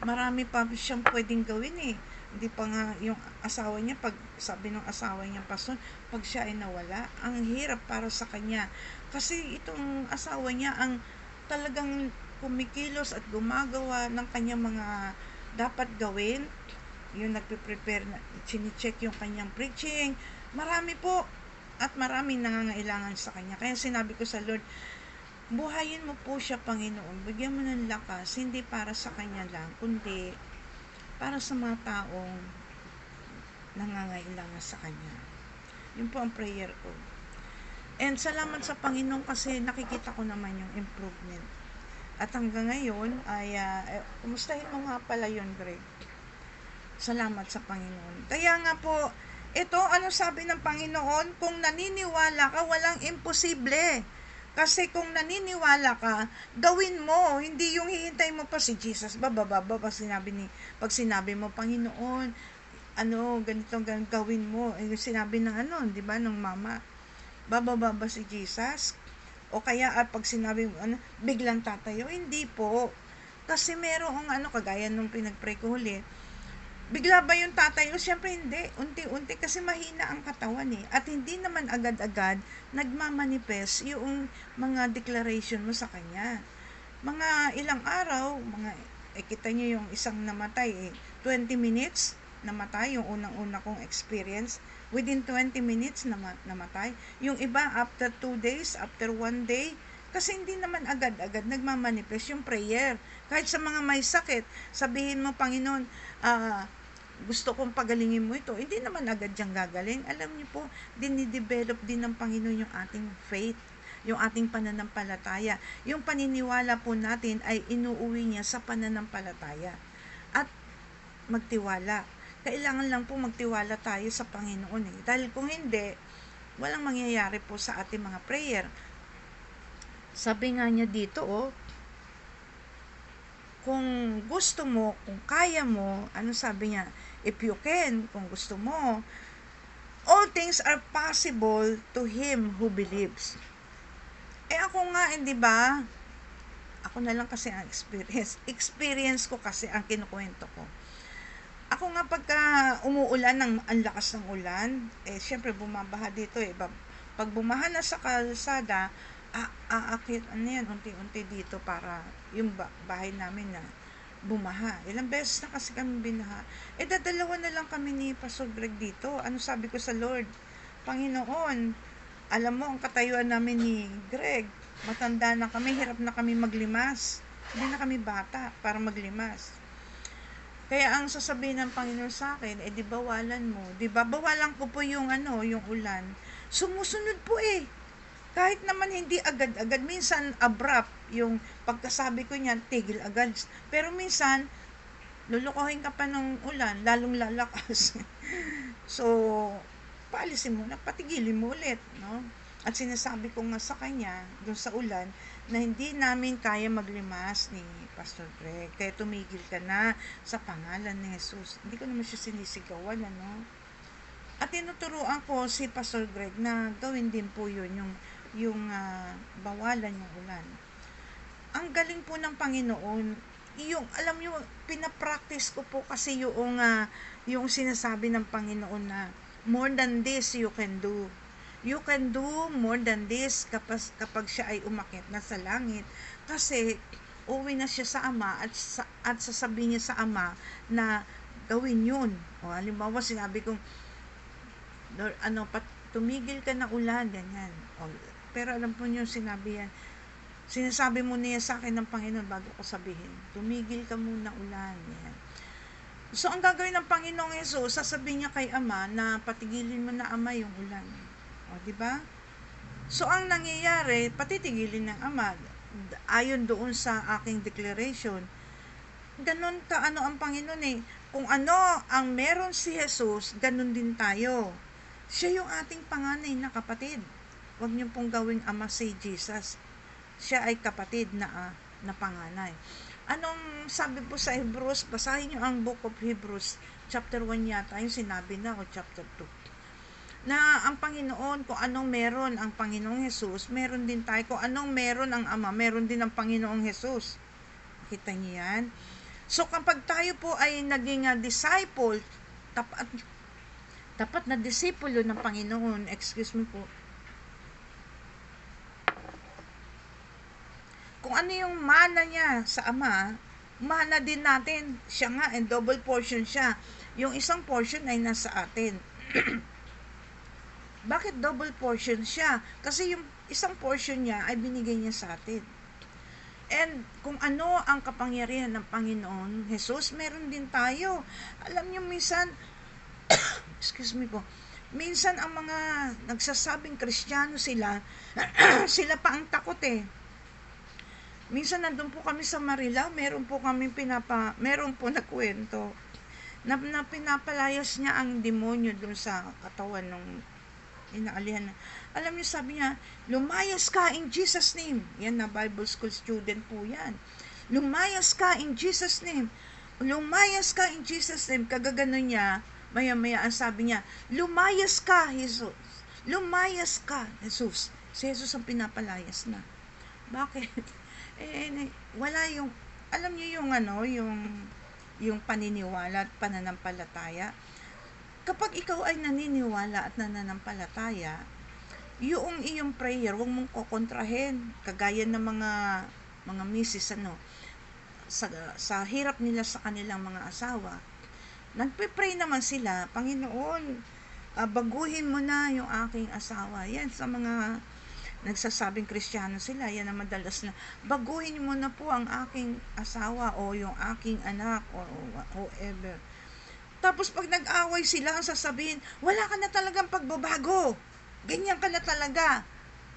marami pa siyang pwedeng gawin Hindi pa nga yung asawa niya, sabi ng asawa niya, Pastor, pag siya ay nawala, ang hirap para sa kanya. Kasi itong asawa niya ang talagang kumikilos at gumagawa ng kanyang mga dapat gawin, yung nagpe-prepare na, chine-check yung kanyang preaching, marami po, at maraming nangangailangan sa kanya. Kaya sinabi ko sa Lord, buhayin mo po siya, Panginoon, bigyan mo ng lakas, hindi para sa kanya lang, kundi para sa mga taong nangangailangan sa kanya. Yun po ang prayer ko. And salamat sa Panginoon kasi nakikita ko naman yung improvement. At hanggang ngayon ay kumustahin mo nga pala yun, Greg. Salamat sa Panginoon. Kaya nga po, ito, ano sabi ng Panginoon? Kung naniniwala ka, walang imposible. Kasi kung naniniwala ka, gawin mo. Hindi yung hihintay mo pa si Jesus. Pag sinabi mo, Panginoon, ganito gawin mo. Yung sinabi ng di ba, ng mama. Bababa si Jesus? O kaya pag sinabi mo, biglang tatayo? Hindi po. Kasi merong kagaya nung pinag-pray ko huli, bigla ba yung tatayo? Siyempre hindi. Unti-unti kasi mahina ang katawan At hindi naman agad-agad nagmamanifest yung mga declaration mo sa kanya. Mga ilang araw, kita niyo yung isang namatay 20 minutes namatay yung unang-una kong experience. Within 20 minutes namatay. Yung iba after 2 days, after 1 day, kasi hindi naman agad-agad nagmamanifest yung prayer. Kahit sa mga may sakit, sabihin mo, Panginoon, gusto kong pagalingin mo ito. Hindi naman agad diyang gagaling. Alam niyo po, dinidevelop din ng Panginoon yung ating faith, yung ating pananampalataya. Yung paniniwala po natin ay inuuwi niya sa pananampalataya. At magtiwala. Kailangan lang po magtiwala tayo sa Panginoon Dahil kung hindi, walang mangyayari po sa ating mga prayer. Sabi nga niya dito, kung gusto mo, kung kaya mo, sabi niya? If you can, kung gusto mo, all things are possible to him who believes. Ako nga, di ba? Ako na lang kasi ang experience. Experience ko kasi ang kinukwento ko. Ako nga pagka umuulan, ang lakas ng ulan, syempre bumabaha dito Pag bumaha na sa kalsada, aakit, unti-unti dito para yung bahay namin na bumaha. Ilang beses na kasi kami binaha. Dadalawa na lang kami ni Pastor Greg dito. Sabi ko sa Lord? Panginoon, alam mo, ang katayuan namin ni Greg, matanda na kami, hirap na kami maglimas. Hindi na kami bata para maglimas. Kaya ang sasabihin ng Panginoon sa akin, di bawalan mo. Di ba? Bawalan ko po yung yung ulan. Sumusunod po Kahit naman hindi agad-agad, minsan abrupt yung pagkasabi ko niyan, tigil agad. Pero minsan, lulukohin ka pa ng ulan, lalong lalakas. So, paalisin mo na, patigilin mo ulit, no? At sinasabi ko nga sa kanya, dun sa ulan, na hindi namin kaya maglimas ni Pastor Greg. Kaya tumigil ka na sa pangalan ni Jesus. Hindi ko naman siya sinisigawan, At tinuturuan ko si Pastor Greg na gawin din po yun, yung bawalan yung ulan. Ang galing po ng Panginoon, alam nyo, pinapractice ko po kasi yung sinasabi ng Panginoon na more than this you can do. You can do more than this kapag siya ay umakyat na sa langit. Kasi uwi na siya sa Ama at sasabihin niya sa Ama na gawin yun. Halimbawa, sinabi kong, tumigil ka na ulan, ganyan. Pero alam po niyo, sinasabi mo niya sa akin ng Panginoon bago ko sabihin, tumigil ka muna ulan, ganyan. So, ang gagawin ng Panginoong Yesus, sasabihin niya kay Ama na patigilin mo na, Ama, yung ulan. Di ba? So, ang nangyayari, patitigilin ng Ama, ayon doon sa aking declaration, ganun ang Panginoon Kung ang meron si Jesus, ganun din tayo. Siya yung ating panganay na kapatid. Huwag niyo pong gawing ama si Jesus. Siya ay kapatid na panganay. Anong sabi po sa Hebrews? Basahin niyo ang Book of Hebrews, chapter 1 yata, yung sinabi na, o chapter 2. Na ang Panginoon, kung anong meron ang Panginoong Jesus, meron din tayo. Kung anong meron ang Ama, meron din ang Panginoong Jesus. Kita niyo yan? So, kapag tayo po ay naging disciple, dapat na disipulo ng Panginoon, excuse me po, kung ano yung mana niya sa Ama, mana din natin. Siya nga, and double portion siya. Yung isang portion ay nasa atin. Bakit double portion siya? Kasi yung isang portion niya ay binigay niya sa atin. And kung ano ang kapangyarihan ng Panginoon Jesus, meron din tayo. Alam niyo minsan, excuse me po, Minsan ang mga nagsasabing Kristiyano sila, sila pa ang takot eh. Minsan nandun po kami sa Marilao, meron po nagkwento na pinapalayas niya ang demonyo dun sa katawan ng inaalihan. Alam niyo, sabi niya, lumayas ka in Jesus name. Yan na, Bible school student po yan. Lumayas ka in Jesus name. Lumayas ka in Jesus name. Kagagano niya, maya-maya ang sabi niya, lumayas ka, Jesus. Lumayas ka, Jesus. Si Jesus ang pinapalayas na. Bakit? Wala yung, alam niyo yung yung paniniwala at pananampalataya. Kapag ikaw ay naniniwala at nananampalataya, yung iyong prayer, huwag mong kokontrahin. Kagaya ng mga misis, sa hirap nila sa kanilang mga asawa, nagpe-pray naman sila, Panginoon, baguhin mo na yung aking asawa. Yan, sa mga nagsasabing Kristiyano sila, yan ang madalas na, baguhin mo na po ang aking asawa o yung aking anak o whoever. Tapos pag nag-away sila, ang sasabihin, wala ka na talagang pagbabago. Ganyan ka na talaga.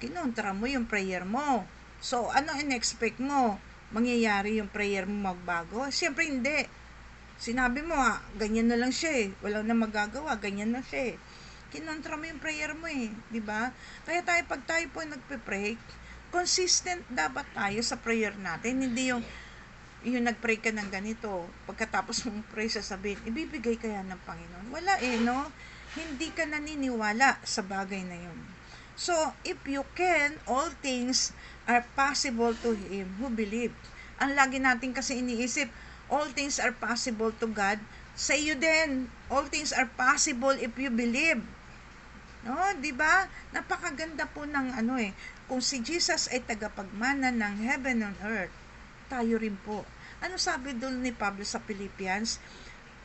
Kinontra mo yung prayer mo. So, ano in-expect mo? Mangyayari yung prayer mo magbago? Siyempre hindi. Sinabi mo, ganyan na lang siya eh. Wala na magagawa, ganyan na siya eh. Kinontra mo yung prayer mo eh. Diba? Kaya pag tayo po nagpe-pray, consistent dapat tayo sa prayer natin. Hindi yung nag-pray ka ng ganito, pagkatapos mong pray, sasabihin, ibibigay kaya ng Panginoon? Wala eh, no? Hindi ka naniniwala sa bagay na yun. So, if you can, all things are possible to Him who believe. Ang lagi natin kasi iniisip, all things are possible to God. Sa iyo din, all things are possible if you believe. No, 'di ba? Napakaganda po ng kung si Jesus ay tagapagmana ng heaven and earth, tayo rin po. Ano sabi doon ni Pablo sa Philippians?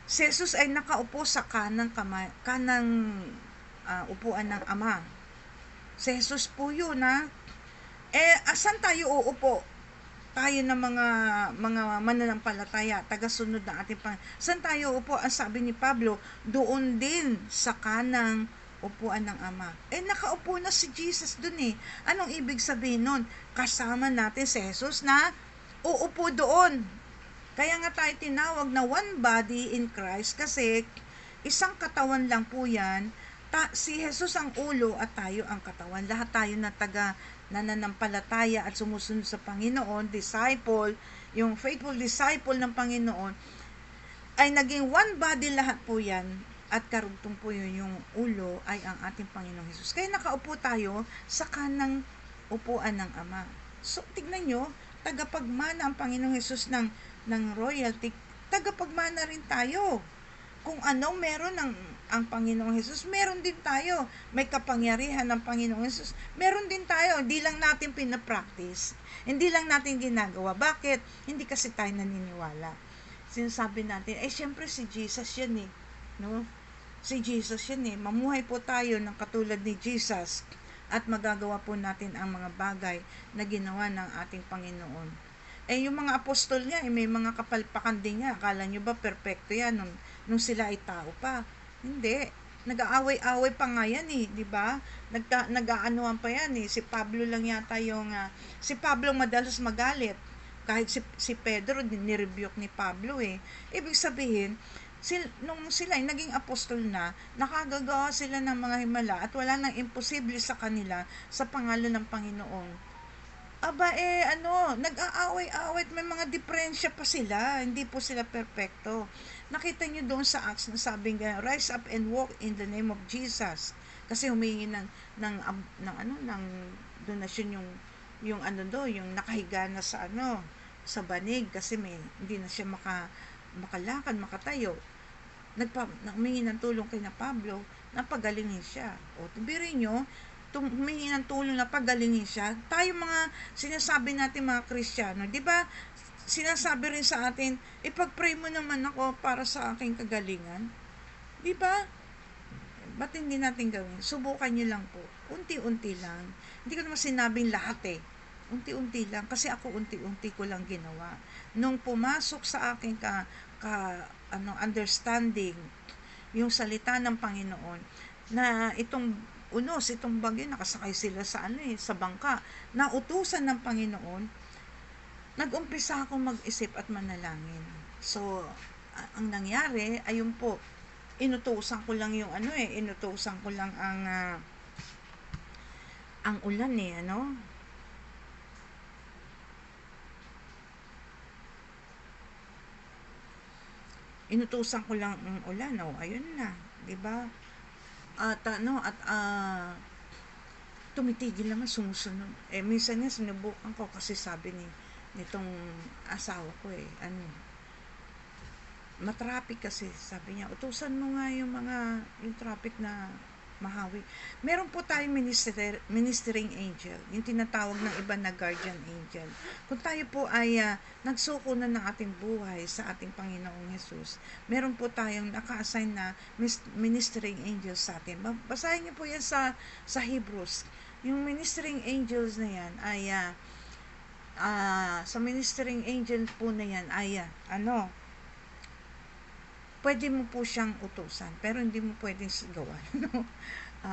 Si Jesus ay nakaupo sa kanang upuan ng Ama. Si Jesus po yun, ha? Asan tayo uupo? Tayo na mga mananampalataya, tagasunod ng ating Panginoon. Saan tayo uupo? Ang sabi ni Pablo, doon din sa kanang upuan ng Ama. Nakaupo na si Jesus dun eh. Anong ibig sabihin nun? Kasama natin si Jesus na uupo doon. Kaya nga tayo tinawag na one body in Christ kasi isang katawan lang po yan. Si Jesus ang ulo at tayo ang katawan. Lahat tayo na nananampalataya at sumusunod sa Panginoon, disciple, yung faithful disciple ng Panginoon, ay naging one body lahat po yan. At karugtong po yun, yung ulo ay ang ating Panginoong Jesus. Kaya nakaupo tayo sa kanang upuan ng Ama. So, tignan nyo, tagapagmana ang Panginoong Jesus ng royalty, tagapagmana rin tayo. Kung ano meron ang Panginoong Jesus, meron din tayo. May kapangyarihan ng Panginoong Jesus, meron din tayo. Hindi lang natin pinapractice. Hindi lang natin ginagawa. Bakit? Hindi kasi tayo naniniwala. Sinasabi natin, syempre si Jesus yan eh. No? Si Jesus yan eh. Mamuhay po tayo ng katulad ni Jesus at magagawa po natin ang mga bagay na ginawa ng ating Panginoon. Yung mga apostol niya, may mga kapalpakan din niya. Akala nyo ba perfecto yan nung sila ay tao pa? Hindi. Nag-aaway-aaway pa nga yan eh, di ba? Nag-aanuan pa yan eh. Si Pablo lang yata si Pablo madalas magalit. Kahit si Pedro, nirebuke ni Pablo eh. Ibig sabihin, nung sila ay naging apostol na, nakagagawa sila ng mga himala at wala nang imposible sa kanila sa pangalan ng Panginoon. Nag-aaway-aaway at may mga diferensya pa sila. Hindi po sila perfecto. Nakita nyo doon sa Acts na sabing, rise up and walk in the name of Jesus. Kasi humingi ng donasyon yung nakahiga na sa banig kasi hindi na siya makalakad, makatayo. Humingi ng tulong kay na Pablo, napagalingin siya. O, tubirin nyo, humingi ng tulong na pagalingin siya. Tayo mga sinasabi natin mga Kristiyano, di ba? Sinasabi rin sa atin, ipag-pray mo naman ako para sa aking kagalingan. Di ba? Ba't hindi natin gawin? Subukan nyo lang po. Unti-unti lang. Hindi ko naman sinabing lahat eh. Unti-unti lang. Kasi ako unti-unti ko lang ginawa. Nung pumasok sa aking understanding, yung salita ng Panginoon, na itong unos, itong bagyo, nakasakay sila sa sa bangka, na utusan ng Panginoon, nag-umpisa akong mag-isip at manalangin. So, ang nangyari, ayun po, inutusan ko lang yung inutusan ko lang ang ulan inutusan ko lang ang ulan, ayun na, 'di ba? At tumitigil naman, sumusunod. Minsan nga sinubukan ko kasi sabi nitong asawa ko matraffic kasi, sabi niya, utusan mo nga yung traffic na mahawi. Meron po tayong ministering angel, yung tinatawag ng iba na guardian angel. Kung tayo po ay nagsuko na ng ating buhay sa ating Panginoong Jesus, meron po tayong naka-assign na ministering angels sa atin. Basahin niyo po yan sa Hebrews. Yung ministering angels na yan ay sa ministering angel po na yan ay pwede mo po siyang utusan, pero hindi mo pwedeng sigawan.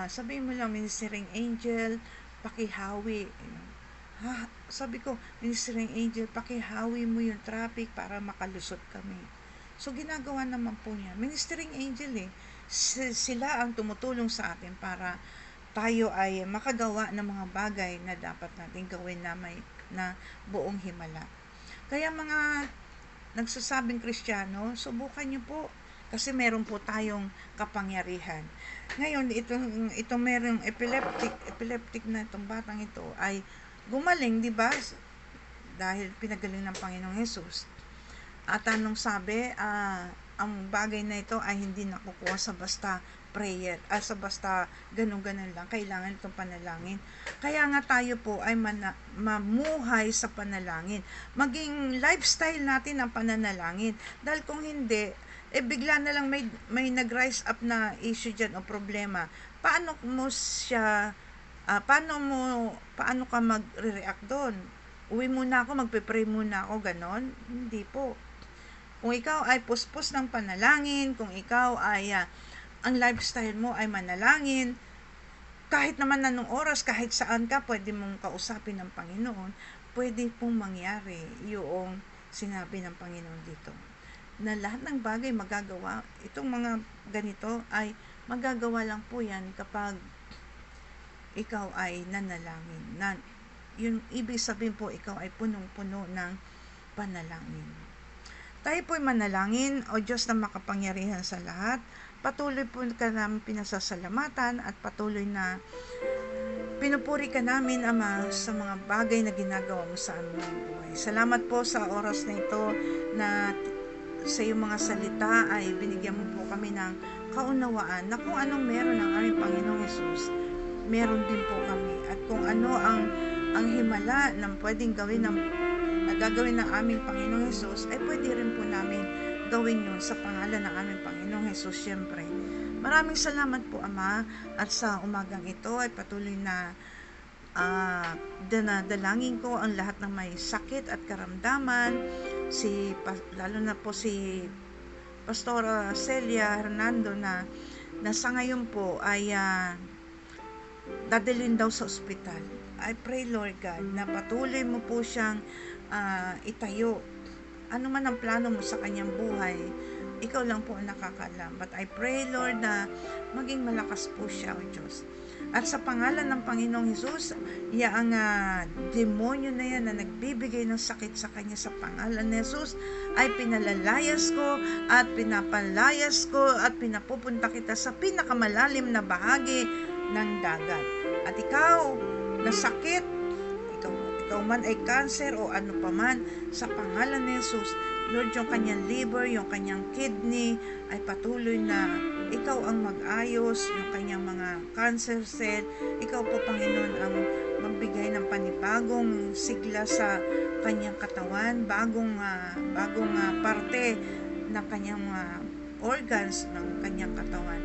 Sabihin mo lang, ministering angel, pakihawi. Sabi ko, ministering angel, pakihawi mo yung traffic para makalusot kami. So, ginagawa naman po niya. Ministering angel sila ang tumutulong sa atin para tayo ay makagawa ng mga bagay na dapat natin gawin na buong himala. Kaya mga nagsasabing Kristiyano, subukan niyo po kasi meron po tayong kapangyarihan. Ngayon, itong merong epileptic na itong batang ito ay gumaling, di ba? Dahil pinagaling ng Panginoong Jesus. At anong sabi, ang bagay na ito ay hindi nakukuha sa basta prayer, sa basta ganun-ganun lang. Kailangan itong panalangin. Kaya nga tayo po ay mamuhay sa panalangin. Maging lifestyle natin ang pananalangin. Dahil kung hindi, bigla na lang may nag-rise up na issue dyan o problema. Paano ka magre-react doon? Uwi muna ako, magpe-pray muna ako, ganon? Hindi po. Kung ikaw ay puspos ng panalangin, kung ikaw ay ang lifestyle mo ay manalangin, kahit naman anong oras, kahit saan ka, pwede mong kausapin ng Panginoon, pwede pong mangyari yung sinabi ng Panginoon dito. Na lahat ng bagay magagawa, itong mga ganito ay magagawa lang po yan kapag ikaw ay nanalangin. Yung ibig sabihin po, ikaw ay punong-puno ng panalangin. Tayo po ay manalangin. O Diyos na makapangyarihan sa lahat, patuloy po ka namin pinasasalamatan at patuloy na pinupuri ka namin, Ama, sa mga bagay na ginagawa mo sa aming buhay. Salamat po sa oras na ito na sa iyong mga salita ay binigyan mo po kami ng kaunawaan na kung anong meron ng aming Panginoong Jesus, meron din po kami. At kung ano ang himala na pwedeng gawin na gagawin ng aming Panginoong Jesus, ay pwede rin po namin gawin yun sa pangalan ng aming Panginoong Jesus, siyempre. Maraming salamat po, Ama, at sa umagang ito ay patuloy na dalangin ko ang lahat ng may sakit at karamdaman, lalo na po si Pastora Celia Hernando na sa ngayon po ay dadalhin daw sa ospital. I pray, Lord God, na patuloy mo po siyang itayo. Ano man ang plano mo sa kanyang buhay, ikaw lang po ang nakakalam. But I pray, Lord, na maging malakas po siya, O Diyos. At sa pangalan ng Panginoong Hesus, ang demonyo na yan na nagbibigay ng sakit sa kanya sa pangalan ni Hesus, ay pinalalayas ko at pinapalayas ko at pinapupunta kita sa pinakamalalim na bahagi ng dagat. At ikaw, na sakit, ikaw man ay cancer o ano paman, sa pangalan ni Hesus, Lord, yung kanyang liver, yung kanyang kidney, ay patuloy na ikaw ang mag-ayos, yung kanyang mga cancer cell. Ikaw po, Panginoon, ang magbigay ng panibagong sigla sa kanyang katawan, bagong parte ng kanyang organs ng kanyang katawan.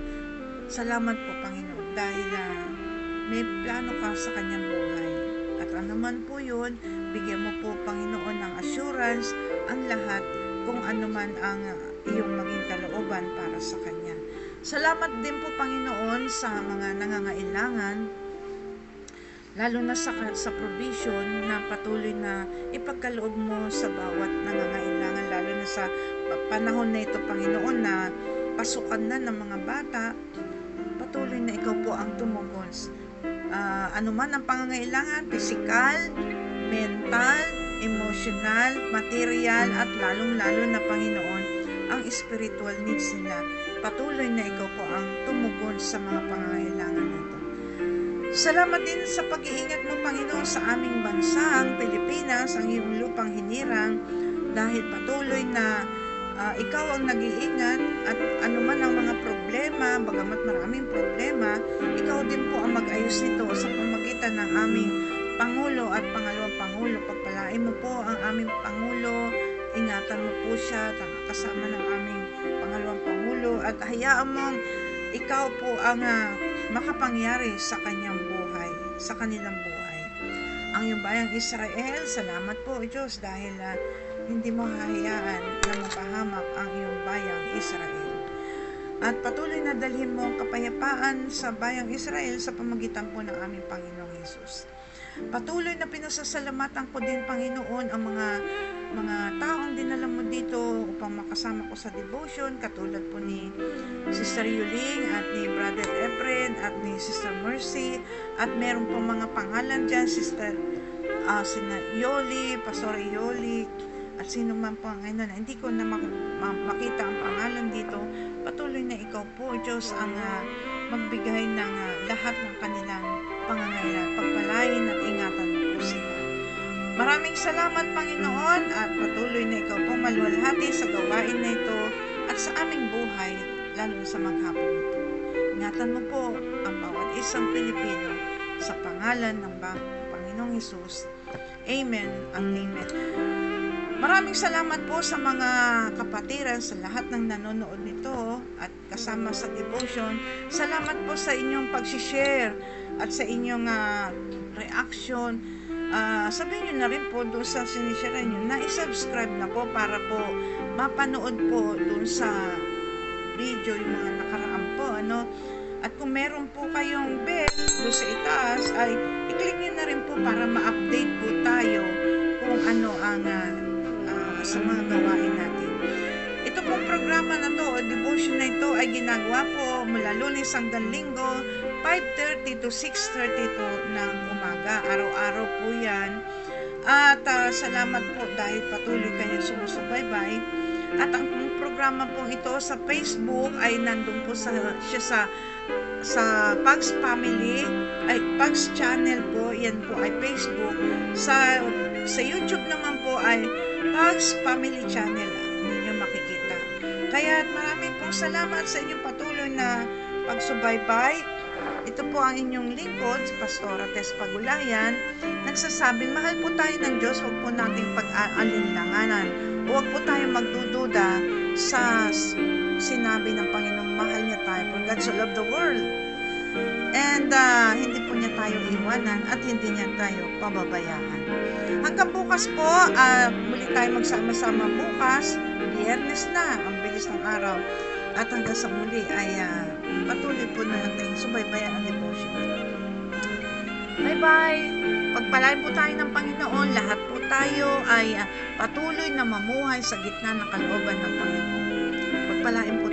Salamat po, Panginoon, dahil may plano ka sa kanyang buhay. At anuman po yun, bigyan mo po, Panginoon, ng assurance ang lahat kung anuman ang iyong maging kalooban para sa kanya. Salamat din po, Panginoon, sa mga nangangailangan, lalo na sa provision na patuloy na ipagkaloob mo sa bawat nangangailangan, lalo na sa panahon na ito, Panginoon, na pasukan na ng mga bata. Patuloy na ikaw po ang tumugon. Ano man ang pangangailangan, physical, mental, emotional, material, at lalong-lalo na, Panginoon, ang spiritual needs nila. Patuloy na ikaw po ang tumugon sa mga pangangailangan nito. Salamat din sa pag-iingat mo, Panginoon, sa aming bansa, ang Pilipinas, ang iyong lupang hinirang, dahil patuloy na ikaw ang nag-iingat, at anuman ang mga problema, bagamat maraming problema, ikaw din po ang mag-ayos nito sa pamamagitan ng aming Pangulo at Pangalawang Pangulo. Pagpalain mo po ang aming Pangulo, ingatan mo po siya, kasama ng aming Pangalawang Pangulo, at hayaan mong ikaw po ang makapangyari sa kanyang buhay, sa kanilang buhay. Ang iyong bayang Israel, salamat po, Diyos, dahil hindi mo hahayaan na mapahamak ang iyong bayang Israel. At patuloy na dalhin mo ang kapayapaan sa bayang Israel sa pamamagitan po ng aming Panginoong Hesus. Patuloy na pinasasalamatan ko din, Panginoon, ang mga taong dinala mo dito upang makasama ko sa devotion, katulad po ni Sister Yuling at ni Brother Efren at ni Sister Mercy, at meron po mga pangalan dyan, Sister sina Yoli, Pastor Yoli, at sino man po ang ngayon, hindi ko na makita ang pangalan dito. Patuloy na ikaw po, Diyos, ang magbigay ng lahat ng kanilang pangangailangan. Pagpalain at ingatan mo po sila. Maraming salamat, Panginoon, at patuloy na ikaw po maluwalhati sa gawain na ito at sa aming buhay, lalo sa maghapon ito. Ingatan mo po ang bawat isang Pilipino sa pangalan ng Panginoong Hesus. Amen and amen. Maraming salamat po sa mga kapatiran, sa lahat ng nanonood nito at kasama sa devotion. Salamat po sa inyong pag-share at sa inyong reaction. Sabihin nyo na rin po doon sa sinishare nyo na i-subscribe na po para po mapanood po doon sa video yung mga nakaraan po, ano. At kung meron po kayong bell doon sa itaas, ay i-click nyo na rin po para ma-update po tayo kung ano ang sa mga gawain natin. Ito pong programa na to, o devotion na ito, ay ginagawa po mula Lunes hanggang Linggo, 5:30 to 6:30 po ng umaga. Araw-araw po yan. At salamat po dahil patuloy kayong sumusubaybay. At ang programa po ito sa Facebook ay nandun po siya sa Pags Family, ay Pags Channel po, yan po ay Facebook. Sa YouTube naman po ay Pags Family Channel, ninyo makikita. Kaya maraming pong salamat sa inyong patuloy na pagsubaybay. Ito po ang inyong lingkod, Pastora Tess Pagulayan, nagsasabing mahal po tayo ng Diyos, huwag po nating pag-aalinlanganan, huwag po tayong magdududa sa sinabi ng Panginoong mahal niya tayo, for God so loved the world. And hindi po niya tayo iwanan at hindi niya tayo pababayaan. Hanggang bukas po, muli tayo magsama-sama bukas. Biyernes na, ang bilis ng araw. At hanggang sa muli ay patuloy po natin subaybayan ang devotion. Bye-bye! Pagpalain po tayo ng Panginoon, lahat po tayo ay patuloy na mamuhay sa gitna ng kalooban ng Panginoon. Pagpalain po